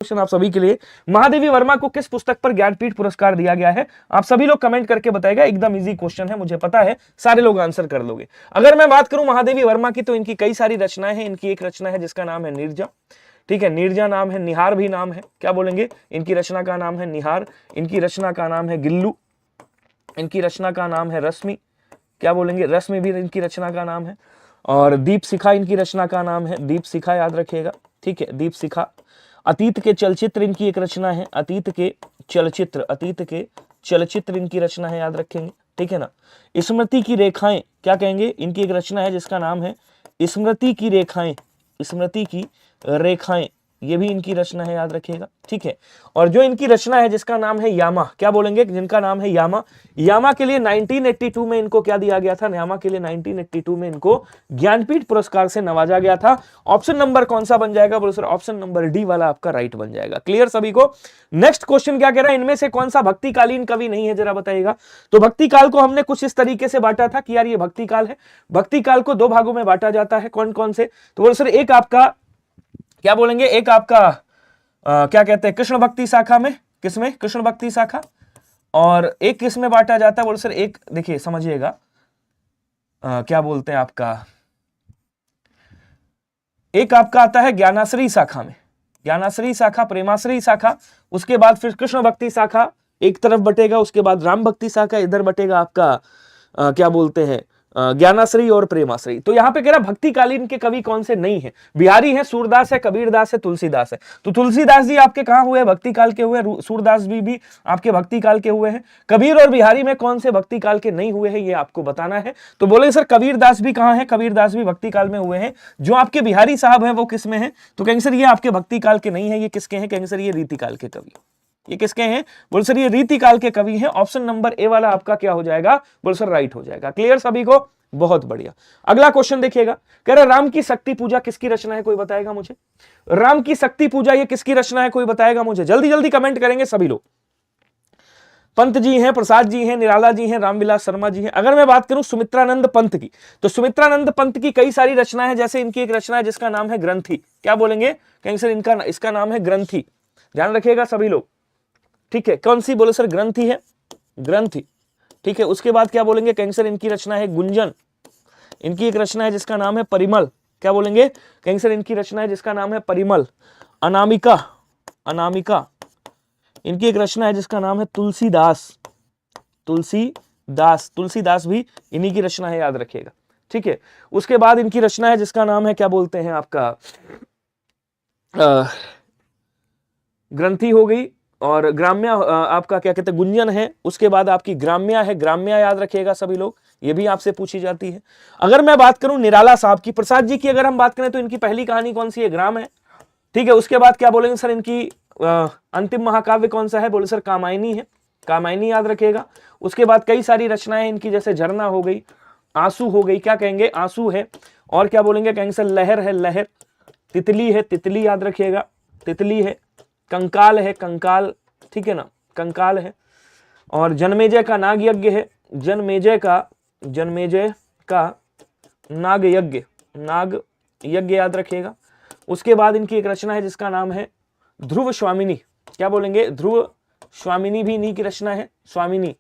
Question आप सभी के लिए, महादेवी वर्मा को किस पुस्तक पर ज्ञानपीठ पुरस्कार दिया गया है? आप सभी लोग कमेंट करके बताएगा। एकदम इजी क्वेश्चन है, मुझे पता है सारे लोग आंसर कर लोगे। अगर मैं बात करूं महादेवी वर्मा की, तो इनकी कई सारी रचनाएं हैं। इनकी एक रचना है जिसका नाम है नीरजा, ठीक है, नीरजा नाम है। निहार भी नाम है, क्या बोलेंगे? इनकी रचना का नाम है निहार। इनकी रचना का नाम है गिल्लू। इनकी रचना का नाम है रश्मि, क्या बोलेंगे? रश्मि भी इनकी रचना का नाम है। और दीप शिखा इनकी रचना का नाम है, दीप शिखा याद रखिएगा, ठीक है, दीप शिखा। अतीत के चलचित्र इनकी एक रचना है, अतीत के चलचित्र, अतीत के चलचित्र इनकी रचना है, याद रखेंगे, ठीक है ना। स्मृति की रेखाएं, क्या कहेंगे? इनकी एक रचना है जिसका नाम है स्मृति की रेखाएं, स्मृति की रेखाएं, ये भी इनकी रचना है, याद रखिएगा, ठीक है। और जो इनकी रचना है जिसका नाम है यामा, क्या बोलेंगे? जिनका नाम है यामा, यामा के लिए 1982 में इनको क्या दिया गया था? यामा के लिए 1982 में इनको ज्ञानपीठ पुरस्कार से नवाजा गया था। ऑप्शन नंबर कौन सा बन जाएगा? बोलो सर ऑप्शन नंबर डी वाला आपका राइट बन जाएगा। क्लियर सभी को? नेक्स्ट क्वेश्चन क्या कह रहा है? इनमें से कौन सा भक्तिकालीन कवि नहीं है, जरा बताइएगा। तो भक्तिकाल को हमने कुछ इस तरीके से बांटा था कि यार ये भक्तिकाल है। भक्तिकाल को दो भागों में बांटा जाता है, कौन कौन से? तो बोलो सर एक आपका क्या बोलेंगे? एक आपका क्या कहते हैं, कृष्ण भक्ति शाखा में, किसमें? कृष्ण भक्ति शाखा। और एक किस में बांटा जाता है? बोलो सर एक, देखिए समझिएगा, क्या बोलते हैं आपका, एक आपका आता है ज्ञानाश्रयी शाखा में, ज्ञानाश्रयी शाखा, प्रेमाश्रयी शाखा, उसके बाद फिर कृष्ण भक्ति शाखा एक तरफ बटेगा, उसके बाद राम भक्ति शाखा इधर बटेगा आपका, क्या बोलते हैं, ज्ञानाश्रयी और प्रेमाश्रयी। तो यहां पे कह रहा भक्तिकालीन के कवि कौन से नहीं है? बिहारी है, सूरदास है, कबीरदास है, तुलसीदास है। तो तुलसीदास जी आपके कहां हुए? भक्ति काल के हुए। सूरदास भी आपके भक्ति काल के हुए हैं। कबीर और बिहारी में कौन से भक्ति काल के नहीं हुए हैं, ये आपको बताना है। तो बोले सर कबीरदास भी कहां है? कबीरदास भी भक्ति काल में हुए हैं। जो आपके बिहारी साहब हैं वो किस में है? तो कहेंगे सर ये आपके भक्ति काल के नहीं है, ये किसके हैं? कहेंगे सर ये रीतिकाल के कवि। ये किसके हैं? बोल सर ये रीतिकाल के कवि हैं। ऑप्शन नंबर ए वाला आपका क्या हो जाएगा? बोल सर राइट हो जाएगा। क्लियर सभी को? बहुत बढ़िया। अगला क्वेश्चन देखिएगा, कह रहा राम की शक्ति पूजा किसकी रचना है? कोई बताएगा मुझे? राम की शक्ति पूजा ये किसकी रचना है? कोई बताएगा मुझे? जल्दी जल्दी कमेंट करेंगे सभी लोग। पंत जी हैं, प्रसाद जी हैं, निराला जी हैं, रामविलास शर्मा जी हैं। अगर मैं बात करूं सुमित्रानंद पंत की, तो सुमित्रानंद पंत की कई सारी रचनाएं हैं। जैसे इनकी एक रचना है जिसका नाम है ग्रंथि, क्या बोलेंगे? कहेंगे सर इनका इसका नाम है ग्रंथि, ध्यान रखिएगा सभी लोग, ठीक है। कौन सी? बोले सर ग्रंथि है, ग्रंथि, ठीक है। उसके बाद क्या बोलेंगे? कहेंगे सर इनकी रचना है गुंजन। इनकी एक रचना है जिसका नाम है परिमल, क्या बोलेंगे? कहेंगे सर इनकी रचना है जिसका नाम है परिमल। अनामिका, अनामिका। इनकी एक रचना है जिसका नाम है तुलसीदास, तुलसीदास, तुलसीदास भी इन्हीं की रचना है, याद रखिएगा, ठीक है। उसके बाद इनकी रचना है जिसका नाम है, क्या बोलते हैं आपका, ग्रंथि हो गई, और ग्राम्या आपका क्या कहते हैं, गुंजन है। उसके बाद आपकी ग्राम्या है, ग्राम्या याद रखिएगा सभी लोग, ये भी आपसे पूछी जाती है। अगर मैं बात करूं निराला साहब की, प्रसाद जी की अगर हम बात करें, तो इनकी पहली कहानी कौन सी है? ग्राम है, ठीक है। उसके बाद क्या बोलेंगे सर, इनकी अंतिम महाकाव्य कौन सा है? बोले सर कामायनी है, कामायनी याद रखिएगा। उसके बाद कई सारी रचनाएं इनकी, जैसे झरना हो गई, आंसू हो गई, क्या कहेंगे? आंसू है। और क्या बोलेंगे? कहेंगे सर लहर है, लहर। तितली है, तितली याद रखिएगा, तितली है। कंकाल है, कंकाल, ठीक है ना, कंकाल है। और जन्मेजय का नाग यज्ञ है, जन्मेजय का नाग यज्ञ, नाग यज्ञ याद रखिएगा। उसके बाद इनकी एक रचना है जिसका नाम है ध्रुव स्वामिनी, क्या बोलेंगे? ध्रुव स्वामिनी भी इन्हीं की रचना है, स्वामिनी।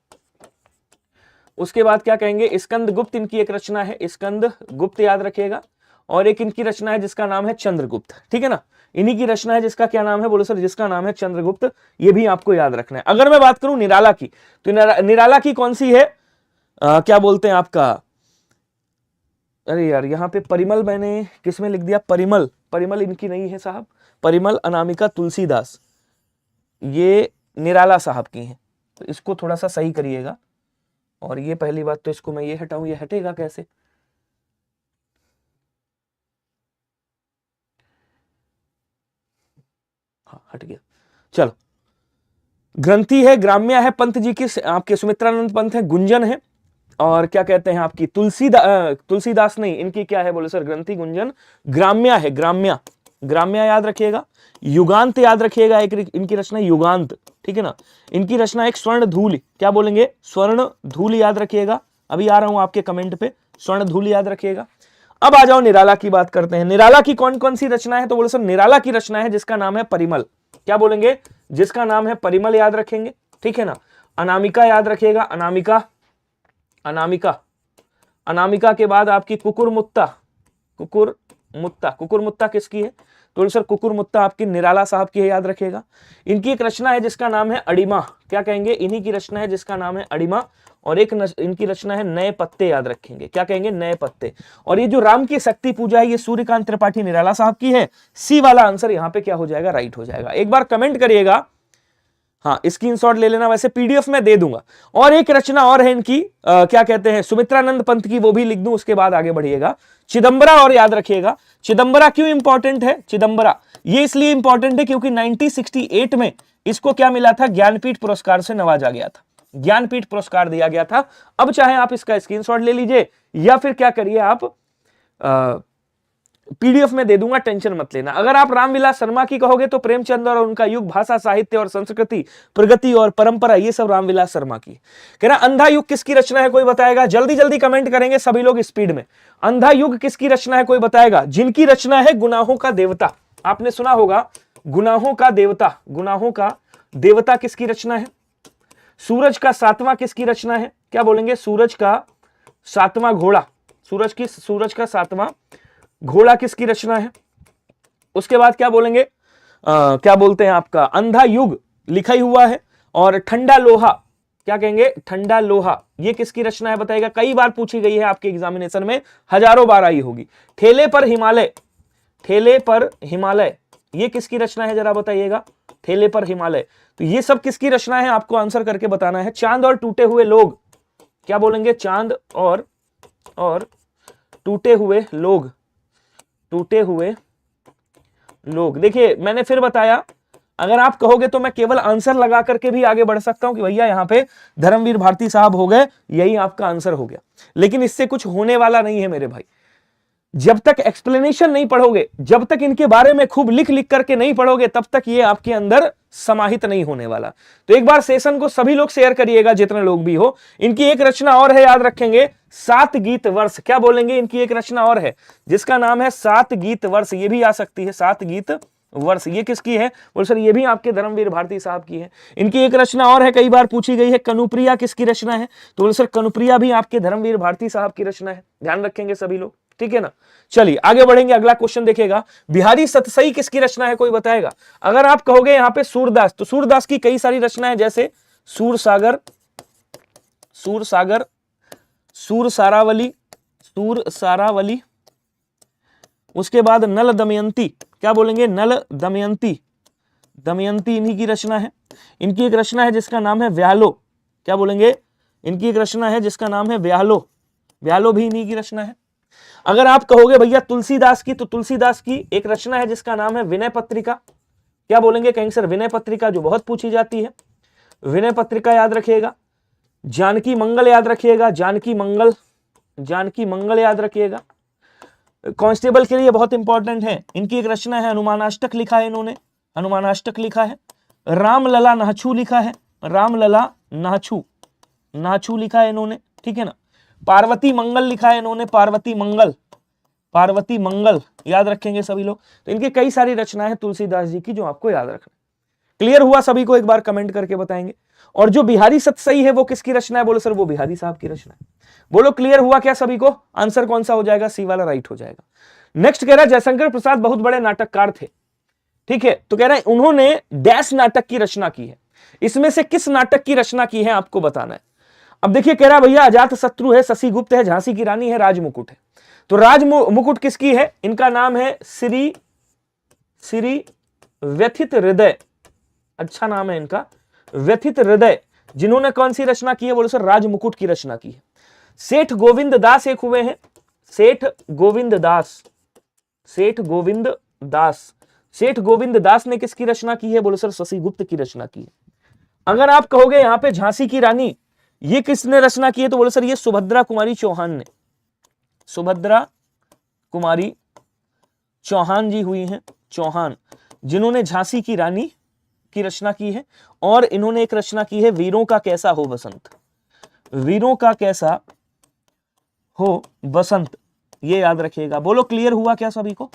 उसके बाद क्या कहेंगे? स्कंद गुप्त इनकी एक रचना है, स्कंद गुप्त याद रखिएगा। और एक इनकी रचना है जिसका नाम है चंद्रगुप्त, ठीक है ना, इन्हीं की रचना है जिसका क्या नाम है? बोलो सर जिसका नाम है चंद्रगुप्त, ये भी आपको याद रखना है। अगर मैं बात करूं निराला की, तो निराला की कौन सी है? क्या बोलते हैं आपका, अरे यार यहाँ पे परिमल मैंने किसमें लिख दिया? परिमल, परिमल इनकी नहीं है साहब। परिमल, अनामिका, तुलसीदास, ये निराला साहब की हैं। तो इसको थोड़ा सा सही करिएगा। और ये पहली बात तो इसको मैं ये हटाऊं, ये हटेगा कैसे? हाँ हट गया, चलो। ग्रंथि है, ग्राम्या है, पंत जी की आपके सुमित्रानंद पंत है, गुंजन है, और क्या कहते हैं आपकी तुलसीदास नहीं, इनकी क्या है? बोले सर ग्रंथि, गुंजन, ग्राम्या है, ग्राम्या, ग्राम्या याद रखिएगा। युगांत याद रखिएगा, एक इनकी रचना युगांत, ठीक है ना। इनकी रचना एक स्वर्ण धूल, क्या बोलेंगे? स्वर्ण धूल याद रखिएगा। अभी आ रहा हूं आपके कमेंट पे, स्वर्ण धूल याद रखिएगा। अब आ जाओ निराला की बात करते हैं। निराला की कौन कौन सी रचना है? तो बोले सर निराला की रचना है जिसका नाम है परिमल, क्या बोलेंगे? जिसका नाम है परिमल याद रखेंगे, ठीक है ना। अनामिका याद रखिएगा, अनामिका, अनामिका, अनामिका के बाद आपकी कुकुरमुत्ता, कुकुरमुत्ता, कुकुरमुत्ता किसकी है? तो सर कुकुरमुत्ता आपकी निराला साहब की है, याद रखिएगा। इनकी एक रचना है जिसका नाम है अड़िमा, क्या कहेंगे? इन्हीं की रचना है जिसका नाम है अड़िमा। और एक इनकी रचना है नए पत्ते, याद रखेंगे, क्या कहेंगे? नए पत्ते। और ये जो राम की शक्ति पूजा है ये सूर्यकांत त्रिपाठी निराला साहब की है। सी वाला आंसर यहाँ पे क्या हो जाएगा? राइट हो जाएगा। एक बार कमेंट करिएगा, हाँ स्क्रीनशॉट ले लेना, वैसे पीडीएफ में दे दूंगा। और एक रचना और है इनकी, क्या कहते हैं, सुमित्रानंद पंत की, वो भी लिख दूं, उसके बाद आगे बढ़िएगा। चिदंबरा, और याद रखिएगा चिदंबरा क्यों इंपॉर्टेंट है? चिदंबरा ये इसलिए इंपॉर्टेंट है क्योंकि 1968 में इसको क्या मिला था? ज्ञानपीठ पुरस्कार से नवाजा गया था, ज्ञानपीठ पुरस्कार दिया गया था। अब चाहे आप इसका स्क्रीनशॉट ले लीजिए या फिर क्या करिए आप, पीडीएफ में दे दूंगा, टेंशन मत लेना। अगर आप रामविलास शर्मा की कहोगे तो प्रेमचंद और उनका युग, भाषा, साहित्य और संस्कृति, प्रगति और परंपरा, ये सब रामविलास शर्मा की। कह रहा अंधा युग किसकी रचना है, कोई बताएगा? जल्दी जल्दी कमेंट करेंगे सभी लोग स्पीड में। अंधा युग किसकी रचना है, कोई बताएगा? जिनकी रचना है गुनाहों का देवता, आपने सुना होगा गुनाहों का देवता, गुनाहों का देवता किसकी रचना है? सूरज का सातवां किसकी रचना है? क्या बोलेंगे? सूरज का सातवां घोड़ा, सूरज का सातवां घोड़ा किसकी रचना है? उसके बाद क्या बोलेंगे? क्या बोलते हैं आपका अंधा युग लिखा ही हुआ है। और ठंडा लोहा, क्या कहेंगे? ठंडा लोहा, ये किसकी रचना है बताइएगा? कई बार पूछी गई है आपके एग्जामिनेशन में, हजारों बार आई होगी। ठेले पर हिमालय, ठेले पर हिमालय, ये किसकी रचना है जरा बताइएगा? ठेले पर हिमालय। तो ये सब किसकी रचना है आपको आंसर करके बताना है। चांद और टूटे हुए लोग, क्या बोलेंगे? चांद और टूटे हुए लोग, टूटे हुए लोग। देखिए मैंने फिर बताया, अगर आप कहोगे तो मैं केवल आंसर लगा करके भी आगे बढ़ सकता हूं कि भैया यहां पे धर्मवीर भारती साहब हो गए, यही आपका आंसर हो गया। लेकिन इससे कुछ होने वाला नहीं है मेरे भाई। जब तक एक्सप्लेनेशन नहीं पढ़ोगे, जब तक इनके बारे में खूब लिख लिख करके नहीं पढ़ोगे, तब तक ये आपके अंदर समाहित नहीं होने वाला। तो एक बार सेशन को सभी लोग शेयर करिएगा, जितने लोग भी हो। इनकी एक रचना और है, याद रखेंगे, सात गीत वर्ष। क्या बोलेंगे? इनकी एक रचना और है जिसका नाम है सात गीत वर्ष, ये भी आ सकती है, सात गीत वर्ष। ये किसकी है? बोल सर ये भी आपके धर्मवीर भारती साहब की है। इनकी एक रचना और है, कई बार पूछी गई है, कनुप्रिया किसकी रचना है? तो बोल सर कनुप्रिया भी आपके धर्मवीर भारती साहब की रचना है। ध्यान रखेंगे सभी लोग, ठीक है ना। चलिए आगे बढ़ेंगे, अगला क्वेश्चन देखिएगा। बिहारी सतसई किसकी रचना है, कोई बताएगा? अगर आप कहोगे यहां पे सूरदास, तो सूरदास की कई सारी रचनाएं, जैसे सूरसागर, सूरसागर, सूरसारावली, सूरसारावली। उसके बाद नल दमयंती, क्या बोलेंगे? नल दमयंती, दमयंती इन्हीं की रचना है। इनकी एक रचना है जिसका नाम है व्यालो, क्या बोलेंगे? इनकी एक रचना है जिसका नाम है व्यालो, व्यालो भी इन्हीं की रचना है। अगर आप कहोगे भैया तुलसीदास की, तो तुलसीदास की एक रचना है जिसका नाम है विनय पत्रिका। क्या बोलेंगे? कहेंगे सर विनय पत्रिका, जो बहुत पूछी जाती है, विनय पत्रिका याद रखिएगा। जानकी मंगल याद रखिएगा, जानकी मंगल, जानकी मंगल याद रखिएगा। कांस्टेबल के लिए बहुत इंपॉर्टेंट है। इनकी एक रचना है हनुमानाष्टक, लिखा है इन्होंने, हनुमानाष्टक लिखा है। रामलला नाहछू लिखा है, रामलला नाहछू, नाहछू लिखा है इन्होंने, ठीक है ना। पार्वती मंगल लिखा है इन्होंने, पार्वती मंगल, पार्वती मंगल याद रखेंगे सभी लोग। तो इनके कई सारी रचनाएं हैं तुलसीदास जी की, जो आपको याद रखना। क्लियर हुआ सभी को? एक बार कमेंट करके बताएंगे। और जो बिहारी सतसई है वो किसकी रचना है? बोलो सर वो बिहारी साहब की रचना है। बोलो क्लियर हुआ क्या सभी को? आंसर कौन सा हो जाएगा? सी वाला राइट हो जाएगा। नेक्स्ट कह रहा है जयशंकर प्रसाद बहुत बड़े नाटककार थे, ठीक है। तो कह रहा है उन्होंने डैश नाटक की रचना की है, इसमें से किस नाटक की रचना की है आपको बताना है। अब देखिए कह रहा है भैया अजात शत्रु है, शशि गुप्त है, झांसी की रानी है, राजमुकुट है। तो राजमुकुट किसकी है? इनका नाम है श्री, श्री व्यथित हृदय, अच्छा नाम है इनका, व्यथित हृदय। जिन्होंने कौन सी रचना की है? बोलो सर राजमुकुट की रचना की है। सेठ गोविंद दास एक हुए हैं, सेठ गोविंद दास, सेठ गोविंद दास, सेठ गोविंद दास ने किसकी रचना की है? बोलो सर शशि गुप्त की रचना की है। अगर आप कहोगे यहां पे झांसी की रानी, ये किसने रचना की है? तो बोलो सर ये सुभद्रा कुमारी चौहान ने, सुभद्रा कुमारी चौहान जी हुई हैं, चौहान, जिन्होंने झांसी की रानी की रचना की है। और इन्होंने एक रचना की है वीरों का कैसा हो बसंत, वीरों का कैसा हो बसंत, ये याद रखिएगा। बोलो क्लियर हुआ क्या सभी को?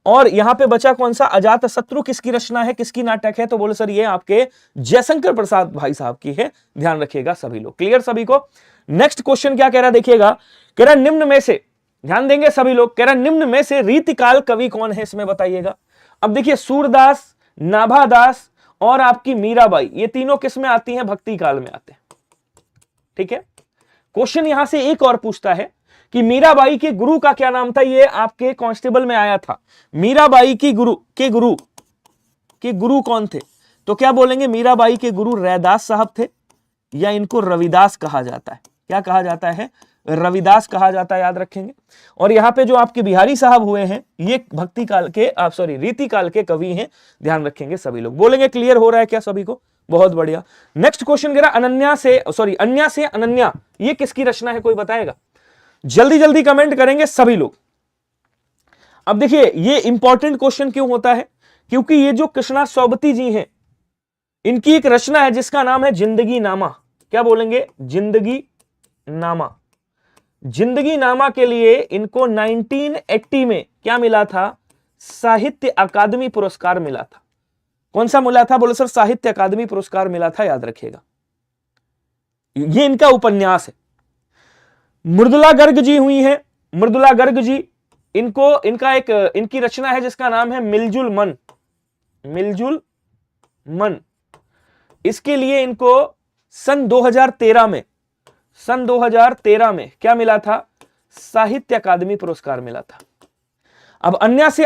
और यहां पे बचा कौन सा, अजात शत्रु किसकी रचना है, किसकी नाटक है, तो बोले सर ये आपके जयशंकर प्रसाद भाई साहब की है, ध्यान रखिएगा सभी लोग। क्लियर सभी को। नेक्स्ट क्वेश्चन क्या कह रहा है देखिएगा, कह रहा निम्न में से, ध्यान देंगे सभी लोग, कह रहा निम्न में से रीतिकाल कवि कौन है, इसमें बताइएगा। अब देखिए सूरदास, नाभादास और आपकी मीराबाई, ये तीनों किस में आती हैं, भक्ति काल में आते हैं। ठीक है, क्वेश्चन यहां से एक और पूछता है कि मीराबाई के गुरु का क्या नाम था, ये आपके कांस्टेबल में आया था। मीराबाई की गुरु कौन थे, तो क्या बोलेंगे, मीराबाई के गुरु रैदास साहब थे, या इनको रविदास कहा जाता है, क्या कहा जाता है, रविदास कहा जाता है, याद रखेंगे। और यहां पे जो आपके बिहारी साहब हुए हैं, ये भक्ति काल के रीति काल के कवि हैं, ध्यान रखेंगे सभी लोग। बोलेंगे क्लियर हो रहा है क्या सभी को, बहुत बढ़िया। नेक्स्ट क्वेश्चन कह रहा अन्या से अनन्या, ये किसकी रचना है, कोई बताएगा, जल्दी जल्दी कमेंट करेंगे सभी लोग। अब देखिए ये इंपॉर्टेंट क्वेश्चन क्यों होता है, क्योंकि ये जो कृष्णा सोबती जी हैं, इनकी एक रचना है जिसका नाम है जिंदगी नामा। क्या बोलेंगे, जिंदगी नामा। जिंदगी नामा के लिए इनको 1980 में क्या मिला था, साहित्य अकादमी पुरस्कार मिला था। कौन सा मिला था, बोले सर साहित्य अकादमी पुरस्कार मिला था, याद रखिएगा। ये इनका उपन्यास है। मृदुला गर्ग जी हुई है, मृदुला गर्ग जी, इनकी रचना है जिसका नाम है मिलजुल मन, मिलजुल मन। इसके लिए इनको सन 2013 में क्या मिला था, साहित्य अकादमी पुरस्कार मिला था। अब अन्या से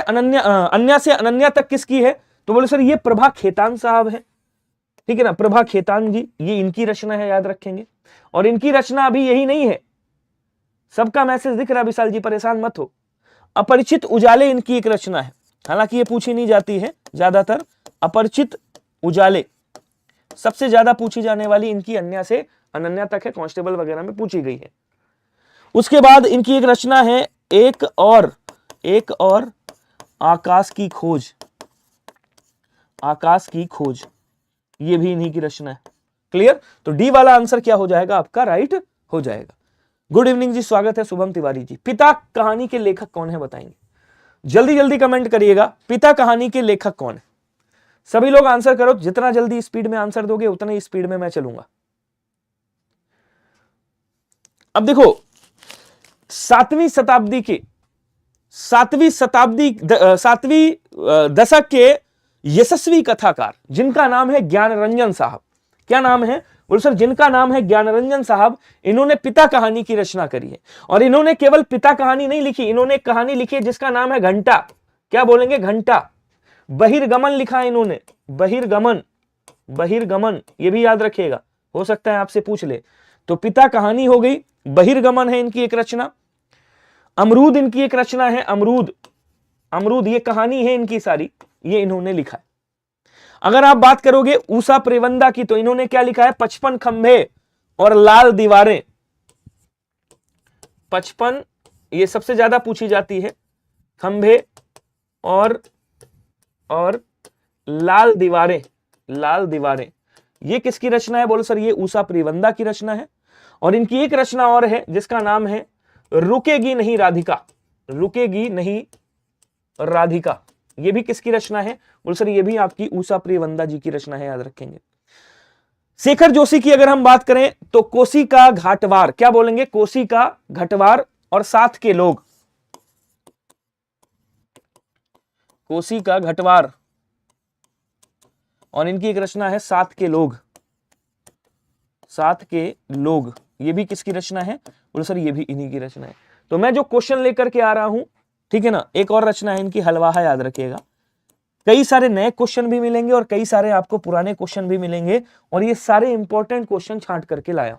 अनन्या तक किसकी है, तो बोले सर ये प्रभा खेतान साहब है, ठीक है ना, प्रभा खेतान जी, ये इनकी रचना है, याद रखेंगे। और इनकी रचना अभी यही नहीं है, सबका मैसेज दिख रहा है विशाल जी, परेशान मत हो। अपरिचित उजाले इनकी एक रचना है, हालांकि ये पूछी नहीं जाती है ज्यादातर। अपरिचित उजाले सबसे ज्यादा पूछी जाने वाली इनकी अन्या से अनन्या तक है, कांस्टेबल वगैरह में पूछी गई है। उसके बाद इनकी एक रचना है एक और आकाश की खोज, आकाश की खोज, ये भी इन्हीं की रचना है। क्लियर, तो डी वाला आंसर क्या हो जाएगा आपका, राइट हो जाएगा। गुड इवनिंग जी, स्वागत है शुभम तिवारी जी। पिता कहानी के लेखक कौन है बताएंगे, जल्दी जल्दी कमेंट करिएगा, पिता कहानी के लेखक कौन है। सभी लोग आंसर करो, जितना जल्दी स्पीड में आंसर दोगे उतना ही स्पीड में मैं चलूंगा। अब देखो सातवीं दशक के यशस्वी कथाकार जिनका नाम है ज्ञानरंजन साहब, क्या नाम है, बोल सर जिनका नाम है ज्ञानरंजन साहब, इन्होंने पिता कहानी की रचना करी है। और इन्होंने केवल पिता कहानी नहीं लिखी, इन्होंने एक कहानी लिखी है जिसका नाम है घंटा। क्या बोलेंगे, घंटा। बहिर्गमन लिखा है इन्होंने, बहिर्गमन, ये भी याद रखिएगा, हो सकता है आपसे पूछ ले। तो पिता कहानी हो गई, बहिर्गमन है इनकी एक रचना। अमरूद इनकी एक रचना है, अमरूद ये कहानी है इनकी सारी, ये इन्होंने लिखा है। अगर आप बात करोगे ऊषा प्रेवंदा की, तो इन्होंने क्या लिखा है, 55 खंभे और लाल दीवारें। 55 ये सबसे ज्यादा पूछी जाती है, खंभे और लाल दीवारें, ये किसकी रचना है, बोलो सर ये ऊषा प्रेवंदा की रचना है। और इनकी एक रचना और है जिसका नाम है रुकेगी नहीं राधिका, रुकेगी नहीं राधिका, ये भी किसकी रचना है, बोल सर ये भी आपकी ऊषा प्रेवंदा जी की रचना है, याद रखेंगे। शेखर जोशी की अगर हम बात करें तो कोसी का घाटवार, क्या बोलेंगे, कोसी का घाटवार और साथ के लोग, कोसी का घाटवार, और इनकी एक रचना है साथ के लोग, ये भी किसकी रचना है, बोले सर ये भी इन्हीं की रचना है। तो मैं जो क्वेश्चन लेकर के आ रहा हूं, ठीक है ना, एक और रचना है इनकी हलवाहा, याद रखिएगा। कई सारे नए क्वेश्चन भी मिलेंगे और कई सारे आपको पुराने क्वेश्चन भी मिलेंगे, और ये सारे इंपॉर्टेंट क्वेश्चन छांट करके लाया,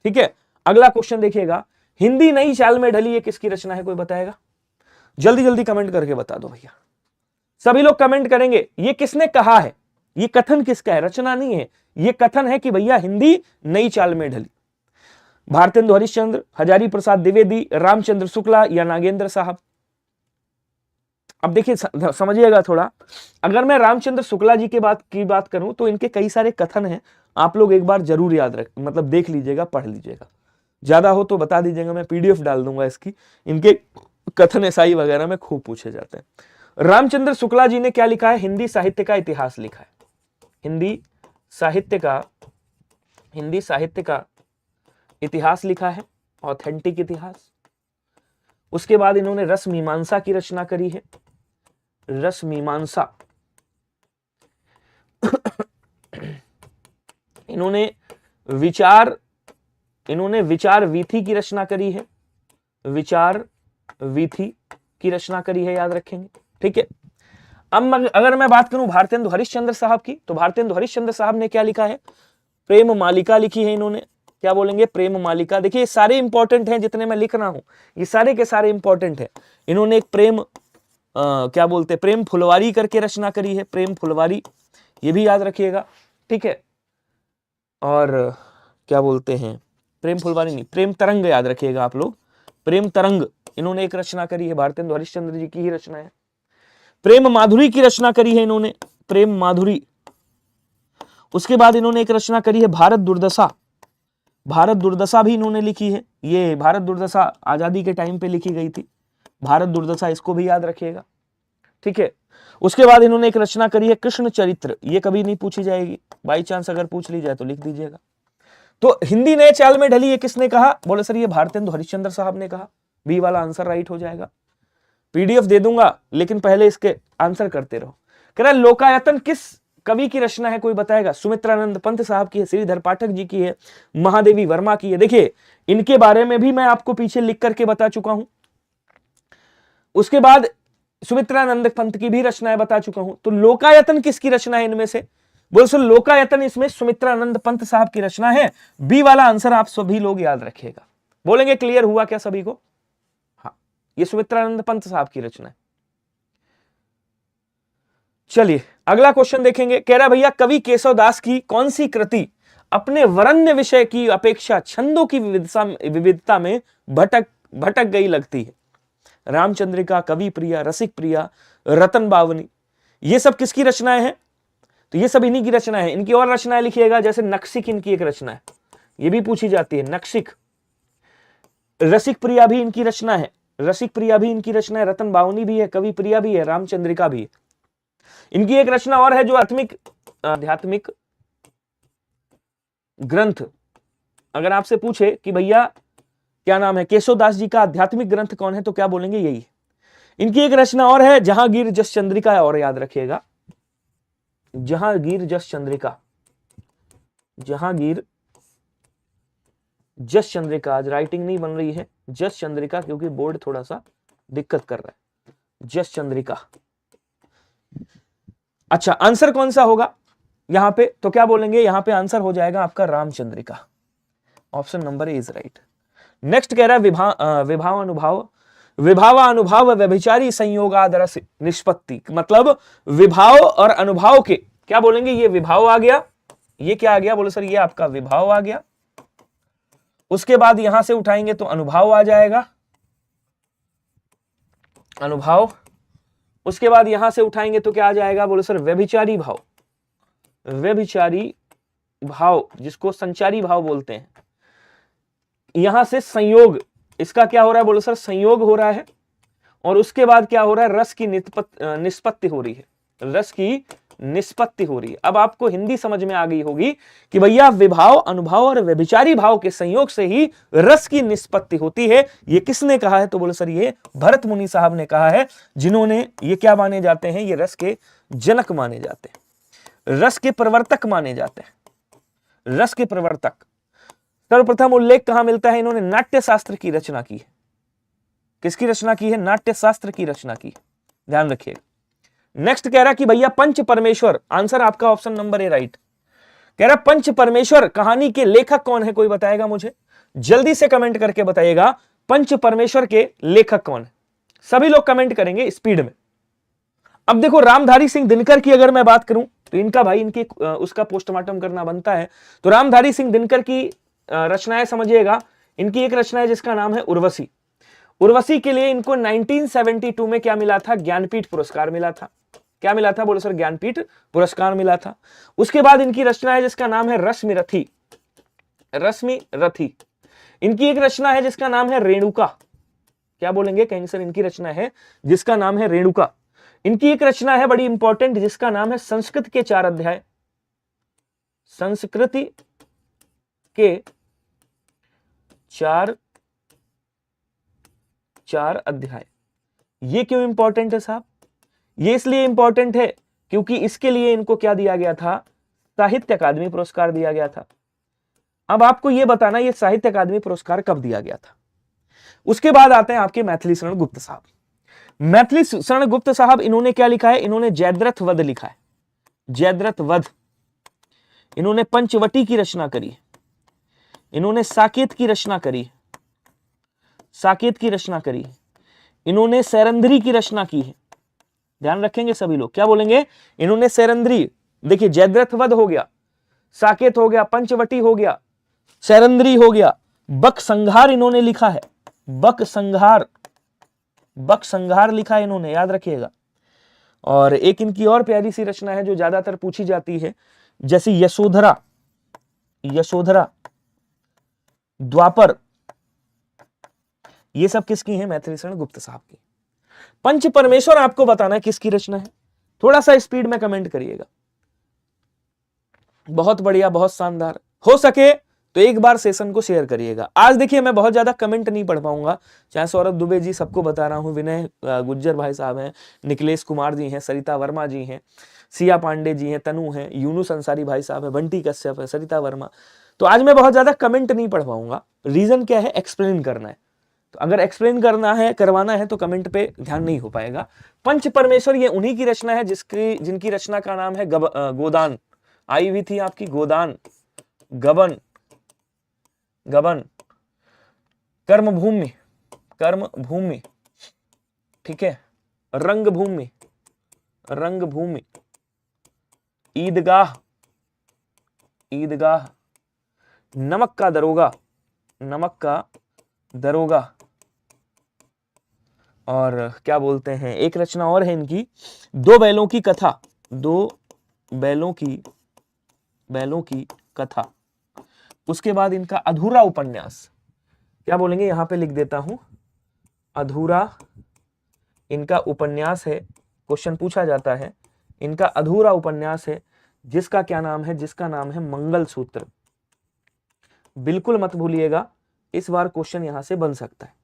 ठीक है। अगला क्वेश्चन देखिएगा, हिंदी नई चाल में ढली, ये किसकी रचना है, कोई बताएगा, जल्दी जल्दी कमेंट करके बता दो भैया। सभी लोग कमेंट करेंगे, ये किसने कहा है, ये कथन किसका है, रचना नहीं है, ये कथन है कि भैया हिंदी नई चाल में ढली। भारतेंदु हरिश्चंद्र, हजारी प्रसाद द्विवेदी, रामचंद्र शुक्ला या नागेंद्र साहब। अब देखिए समझिएगा थोड़ा, अगर मैं रामचंद्र शुक्ला जी की बात करूं तो इनके कई सारे कथन हैं, आप लोग एक बार जरूर याद रख, मतलब देख लीजिएगा, पढ़ लीजिएगा, ज्यादा हो तो बता दीजिएगा, मैं पीडीएफ डाल दूंगा इसकी। इनके कथन एसआई वगैरह में खूब पूछे जाते हैं। रामचंद्र शुक्ला जी ने क्या लिखा है? हिंदी साहित्य का इतिहास लिखा है। हिंदी साहित्य का इतिहास लिखा है, ऑथेंटिक इतिहास। उसके बाद इन्होंने रस मीमांसा की रचना करी है, रस मीमांसा। इन्होंने विचार वीथी की रचना करी है, विचार वीथी की रचना करी है, याद रखेंगे। ठीक है। अब अगर मैं बात करूं भारतेंदु हरिश्चंद्र साहब की, तो भारतेंदु हरिश्चंद्र साहब ने क्या लिखा है? प्रेम मालिका लिखी है इन्होंने। क्या बोलेंगे? प्रेम मालिका। देखिए सारे इंपॉर्टेंट हैं, जितने मैं लिख रहा हूं ये सारे के सारे इंपॉर्टेंट हैं। इन्होंने एक क्या बोलते हैं, प्रेम फुलवारी करके रचना करी है, प्रेम फुलवारी, ये भी याद रखिएगा। ठीक है। और क्या बोलते हैं, प्रेम फुलवारी नहीं, प्रेम तरंग याद रखिएगा आप लोग। प्रेम तरंग इन्होंने एक रचना करी है, भारतेंदु हरिश्चंद्र जी की ही रचना है। प्रेम माधुरी की रचना करी है इन्होंने, प्रेम माधुरी। उसके बाद इन्होंने एक रचना करी है भारत दुर्दशा, भारत दुर्दशा भी इन्होंने लिखी है। ये भारत दुर्दशा आजादी के टाइम पे लिखी गई थी, भारत दुर्दशा, इसको भी याद रखिएगा। ठीक है। उसके बाद इन्होंने एक रचना करी है कृष्ण चरित्र, ये कभी नहीं पूछी जाएगी, बाई चांस अगर पूछ ली जाए तो लिख दीजिएगा। तो हिंदी नए चाल में ढली, ये किसने कहा? बोले सर ये भारतेंदु हरिश्चंद्र साहब ने कहा। बी वाला आंसर राइट हो जाएगा। पीडीएफ दे दूंगा, लेकिन पहले इसके आंसर करते रहो। कह रहा लोकायतन किस कवि की रचना है, कोई बताएगा? सुमित्रानंद पंत साहब की है, श्रीधर पाठक जी की है, महादेवी वर्मा की है। देखिए इनके बारे में भी मैं आपको पीछे लिख करके बता चुका हूं। उसके बाद सुमित्रानंद पंत की भी रचनाएं बता चुका हूं। तो लोकायतन किसकी रचना है इनमें से? बोल सर लोकायतन इसमें सुमित्रानंद पंत साहब की रचना है। बी वाला आंसर आप सभी लोग याद रखिएगा। बोलेंगे क्लियर हुआ क्या सभी को? हाँ, ये सुमित्रानंद पंत साहब की रचना है। चलिए अगला क्वेश्चन देखेंगे। कह रहा भैया कवि केशव दास की कौन सी कृति अपने वरण्य विषय की अपेक्षा छंदों की विविधता में भटक गई लगती है? रामचंद्रिका, कवि प्रिया, रसिक प्रिया, रतन बावनी, ये सब किसकी रचनाएं हैं? तो ये सब इन्हीं की रचनाएं हैं। इनकी और रचनाएं लिखिएगा, जैसे नक्सिक इनकी एक रचना है, ये भी पूछी जाती है, नक्सिक। रसिक प्रिया भी इनकी रचना है, रसिक प्रिया भी इनकी रचना है, रतन बावनी भी है, कवि प्रिया भी है, रामचंद्रिका भी है। इनकी एक रचना और है जो आध्यात्मिक ग्रंथ, अगर आपसे पूछे कि भैया क्या नाम है केशव दास जी का आध्यात्मिक ग्रंथ कौन है, तो क्या बोलेंगे? यही है। इनकी एक रचना और है जहांगीर जस चंद्रिका है, और याद रखिएगा जहांगीर जस चंद्रिका, जहांगीर जस चंद्रिका। आज राइटिंग नहीं बन रही है, जस चंद्रिका, क्योंकि बोर्ड थोड़ा सा दिक्कत कर रहा है। जस चंद्रिका। अच्छा आंसर कौन सा होगा यहां पे? तो क्या बोलेंगे? यहां पे आंसर हो जाएगा आपका Ramchandrika. Option number A is right. Next कह रहा है विभाव अनुभाव व्यभिचारी संयोगादरस निष्पत्ति, मतलब विभाव और अनुभाव के, क्या बोलेंगे? ये विभाव आ गया, ये क्या आ गया? बोले सर ये आपका विभाव आ गया। उसके बाद यहां से उठाएंगे तो अनुभाव आ जाएगा, अनुभाव। उसके बाद यहां से उठाएंगे तो क्या आ जाएगा? बोले सर व्यभिचारी भाव, व्यभिचारी भाव, जिसको संचारी भाव बोलते हैं। यहां से संयोग, इसका क्या हो रहा है? बोलो सर संयोग हो रहा है। और उसके बाद क्या हो रहा है? रस की निष्पत्ति हो रही है, रस की निष्पत्ति हो रही है। अब आपको हिंदी समझ में आ गई होगी कि भैया विभाव, अनुभाव और व्यभिचारी भाव के संयोग से ही रस की निष्पत्ति होती है। ये किसने कहा है? तो बोलो सर ये भरत मुनि साहब ने कहा है, जिन्होंने ये क्या माने जाते हैं? ये रस के जनक माने जाते हैं, रस के प्रवर्तक माने जाते हैं, रस के प्रवर्तक। सर्वप्रथम उल्लेख कहां मिलता है? इन्होंने नाट्य शास्त्र की रचना की है। किसकी रचना की है? नाट्य शास्त्र की रचना की, ध्यान रखिएगा। नेक्स्ट कह रहा कि भैया पंच परमेश्वर, आंसर आपका ऑप्शन नंबर ए राइट। कह रहा पंच परमेश्वर कहानी के लेखक कौन है? कोई बताएगा मुझे? जल्दी से कमेंट करके बताइएगा पंच परमेश्वर के लेखक कौन है। सभी लोग कमेंट करेंगे स्पीड में। अब देखो रामधारी सिंह दिनकर की अगर मैं बात करूं तो इनका भाई इनकी उसका पोस्टमार्टम करना बनता है। तो रामधारी सिंह दिनकर की रचनाएं समझिएगा। इनकी एक रचना है जिसका नाम है उर्वशी। उर्वशी के लिए इनको 1972 में क्या मिला था? ज्ञानपीठ पुरस्कार मिला था। क्या मिला था? बोलो सर ज्ञानपीठ पुरस्कार मिला था। उसके बाद इनकी रचना है जिसका नाम है रश्मि रथी, रश्मि रथी। इनकी एक रचना है जिसका नाम है रेणुका। क्या बोलेंगे? कहेंगे सर इनकी रचना है जिसका नाम है रेणुका। इनकी एक रचना है बड़ी इंपॉर्टेंट जिसका नाम है संस्कृत के 4 अध्याय। संस्कृति के 4 अध्याय। ये क्यों इंपॉर्टेंट है साहब? ये इसलिए इंपॉर्टेंट है क्योंकि इसके लिए इनको क्या दिया गया था? साहित्य अकादमी पुरस्कार दिया गया था। अब आपको यह बताना ये साहित्य अकादमी पुरस्कार कब दिया गया था। उसके बाद आते हैं आपके मैथिली शरण गुप्त साहब। मैथिली शरण गुप्त साहब, इन्होंने क्या लिखा है? इन्होंने जयद्रथ वध लिखा है, जयद्रथ वध। इन्होंने पंचवटी की रचना करी, इन्होंने साकेत की रचना करी, साकेत की रचना करी, इन्होंने सैरंध्री की रचना की है। ध्यान रखेंगे सभी लोग, क्या बोलेंगे? इन्होंने सैरंध्री, देखिए जयद्रथ वध हो गया, साकेत हो गया, पंचवटी हो गया, सैरंध्री हो गया, बक संघार इन्होंने लिखा है, बक संघार, बक संघार लिखा है इन्होंने, याद रखिएगा। और एक इनकी और प्यारी सी रचना है जो ज्यादातर पूछी जाती है, जैसे यशोधरा, यशोधरा, द्वापर, ये सब किसकी है? मैथिली शरण गुप्त साहब की। पंच परमेश्वर आपको बताना है किसकी रचना है, थोड़ा सा स्पीड में कमेंट करिएगा। बहुत बढ़िया, बहुत शानदार। हो सके तो एक बार सेशन को शेयर करिएगा। आज देखिए मैं बहुत ज्यादा कमेंट नहीं पढ़ पाऊंगा, चाहे सौरभ दुबे जी सबको बता रहा हूं, विनय गुज्जर भाई साहब हैं, निखिलेश कुमार जी हैं, सरिता वर्मा जी हैं, सिया पांडे जी हैं, तनु हैं, यूनुस अंसारी भाई साहब है, बंटी कश्यप है, सरिता वर्मा। तो आज मैं बहुत ज्यादा कमेंट नहीं पढ़ पाऊंगा। रीजन क्या है? एक्सप्लेन करना है। तो अगर एक्सप्लेन करना है, करवाना है, तो कमेंट पे ध्यान नहीं हो पाएगा। पंच परमेश्वर ये उन्हीं की रचना है जिनकी रचना का नाम है गोदान। आई हुई थी आपकी गोदान, गबन, गबन, कर्मभूमि, कर्मभूमि, ठीक है, रंगभूमि, रंगभूमि, ईदगाह, ईदगाह, नमक का दरोगा, नमक का दरोगा, और क्या बोलते हैं, एक रचना और है इनकी, दो बैलों की कथा, दो बैलों की कथा। उसके बाद इनका अधूरा उपन्यास, क्या बोलेंगे? यहां पे लिख देता हूं, अधूरा इनका उपन्यास है, क्वेश्चन पूछा जाता है, इनका अधूरा उपन्यास है जिसका क्या नाम है? जिसका नाम है मंगलसूत्र। बिल्कुल मत भूलिएगा, इस बार क्वेश्चन यहां से बन सकता है।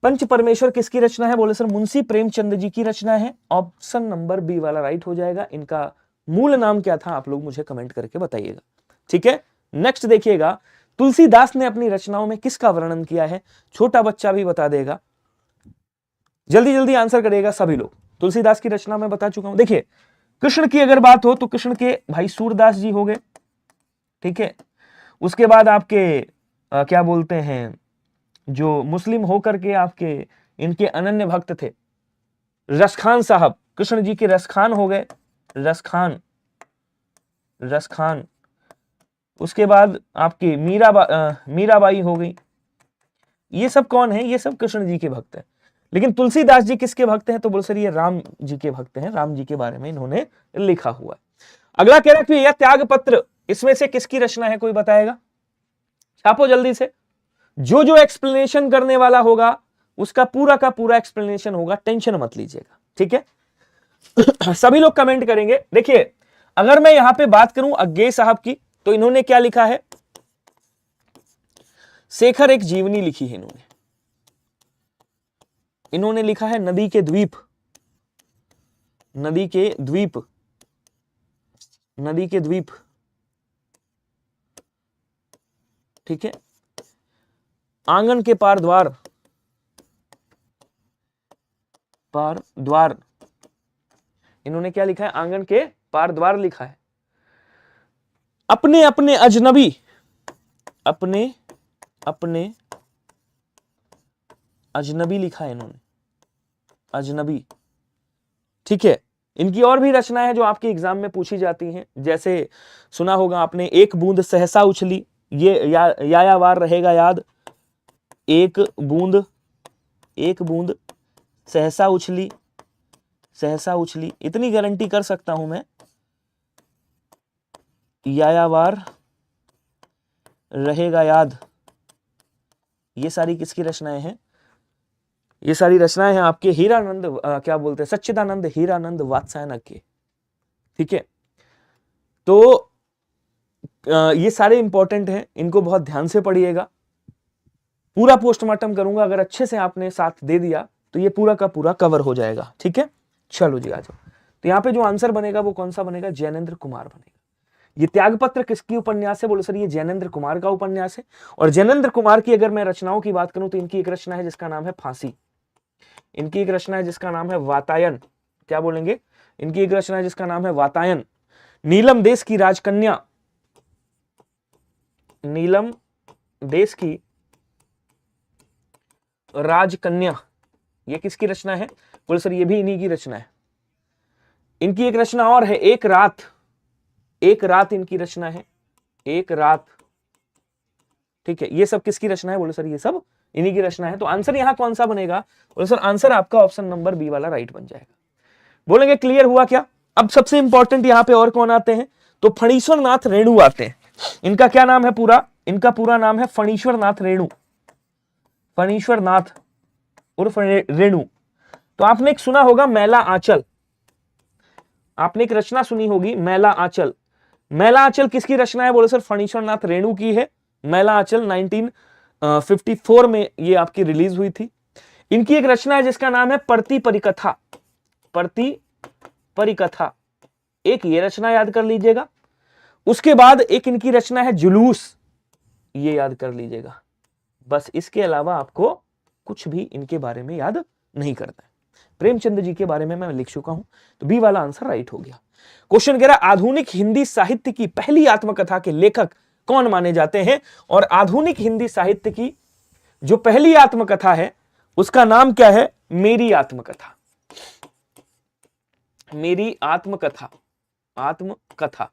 पंच परमेश्वर किसकी रचना है? बोले सर मुंशी प्रेमचंद जी की रचना है। ऑप्शन नंबर बी वाला राइट हो जाएगा। इनका मूल नाम क्या था? आप लोग मुझे कमेंट करके बताइएगा, ठीक है। नेक्स्ट देखिएगा, तुलसीदास ने अपनी रचनाओं में किसका वर्णन किया है? छोटा बच्चा भी बता देगा, जल्दी जल्दी आंसर करेगा सभी लोग। तुलसीदास की रचना में बता चुका हूं। देखिए कृष्ण की अगर बात हो तो कृष्ण के भाई सूरदास जी हो गए, ठीक है। उसके बाद आपके क्या बोलते हैं, जो मुस्लिम होकर के आपके इनके अनन्य भक्त थे, रसखान साहब, कृष्ण जी के रसखान हो गए, रसखान, रसखान। उसके बाद आपकी मीराबाई हो गई। ये सब कौन है? ये सब कृष्ण जी के भक्त हैं। लेकिन तुलसीदास जी किसके भक्त हैं? तो बोल सर ये राम जी के भक्त हैं, राम जी के बारे में इन्होंने लिखा हुआ है। अगला कह रहा है यह त्याग पत्र, इसमें से किसकी रचना है? कोई बताएगा? छापो जल्दी से। जो जो एक्सप्लेनेशन करने वाला होगा उसका पूरा का पूरा एक्सप्लेनेशन होगा, टेंशन मत लीजिएगा, ठीक है। सभी लोग कमेंट करेंगे। देखिए अगर मैं यहां पे बात करूं अज्ञे साहब की, तो इन्होंने क्या लिखा है? शेखर एक जीवनी लिखी है इन्होंने। इन्होंने लिखा है नदी के द्वीप, नदी के द्वीप, नदी के द्वीप, ठीक है। आंगन के पार द्वार, पार द्वार, इन्होंने क्या लिखा है? आंगन के पार द्वार लिखा है। अपने अपने अजनबी, अपने अपने अजनबी लिखा है इन्होंने, अजनबी, ठीक है। इनकी और भी रचना है जो आपके एग्जाम में पूछी जाती हैं, जैसे सुना होगा आपने, एक बूंद सहसा उछली, ये यायावार रहेगा याद। एक बूंद, एक बूंद सहसा उछली, सहसा उछली, इतनी गारंटी कर सकता हूं मैं, यायावार रहेगा याद। ये सारी किसकी रचनाएं हैं? ये सारी रचनाएं हैं आपके हीरानंद क्या बोलते हैं, सच्चिदानंद हीरानंद वात्स्यायन के। ठीक है, तो ये सारे इंपॉर्टेंट हैं, इनको बहुत ध्यान से पढ़िएगा। पूरा पोस्टमार्टम करूंगा, अगर अच्छे से आपने साथ दे दिया तो ये पूरा का पूरा कवर हो जाएगा। ठीक है, चलो जी आ जाओ। तो यहाँ पे जो आंसर बनेगा वो कौन सा बनेगा, जैनेन्द्र कुमार बनेगा। ये त्यागपत्र किसकी उपन्यास है, बोले सर ये जैनेन्द्र कुमार का उपन्यास है। और जैनेन्द्र कुमार की अगर मैं रचनाओं की बात करूं तो इनकी एक रचना है जिसका नाम है फांसी, इनकी एक रचना है जिसका नाम है वातायन, क्या बोलेंगे, इनकी एक रचना है जिसका नाम है वातायन। नीलम देश की राजकन्या, नीलम देश की राजकन्या, ये किसकी रचना है, बोले सर ये भी इन्हीं की रचना है। इनकी एक रचना और है, एक रात, एक रात इनकी रचना है, एक रात। ठीक है, ये सब किसकी रचना है, बोले सर ये सब इन्हीं की रचना है। तो आंसर यहां कौन सा बनेगा, बोले सर आंसर आपका ऑप्शन नंबर बी वाला राइट बन जाएगा। बोलेंगे क्लियर हुआ क्या। अब सबसे इंपॉर्टेंट यहां पे और कौन आते हैं, तो फणीश्वर नाथ रेणु आते हैं। इनका क्या नाम है पूरा, इनका पूरा नाम है फणीश्वर नाथ रेणु, फणीश्वर नाथ उर्फ रेणु। तो आपने एक सुना होगा मैला आंचल, आपने एक रचना सुनी होगी मैला आंचल। मैला आंचल किसकी रचना है, बोले सर फणीश्वर नाथ रेणु की है। मैला आंचल 1954 में ये आपकी रिलीज हुई थी। इनकी एक रचना है जिसका नाम है परती परिकथा, परती परिकथा, एक ये रचना याद कर लीजिएगा। उसके बाद एक इनकी रचना है जुलूस, ये याद कर लीजिएगा। बस इसके अलावा आपको कुछ भी इनके बारे में याद नहीं करना है। प्रेमचंद जी के बारे में मैं लिख चुका हूं, तो बी वाला आंसर राइट हो गया। क्वेश्चन कह रहा है आधुनिक हिंदी साहित्य की पहली आत्मकथा के लेखक कौन माने जाते हैं, और आधुनिक हिंदी साहित्य की जो पहली आत्मकथा है उसका नाम क्या है, मेरी आत्मकथा, मेरी आत्मकथा, आत्मकथा।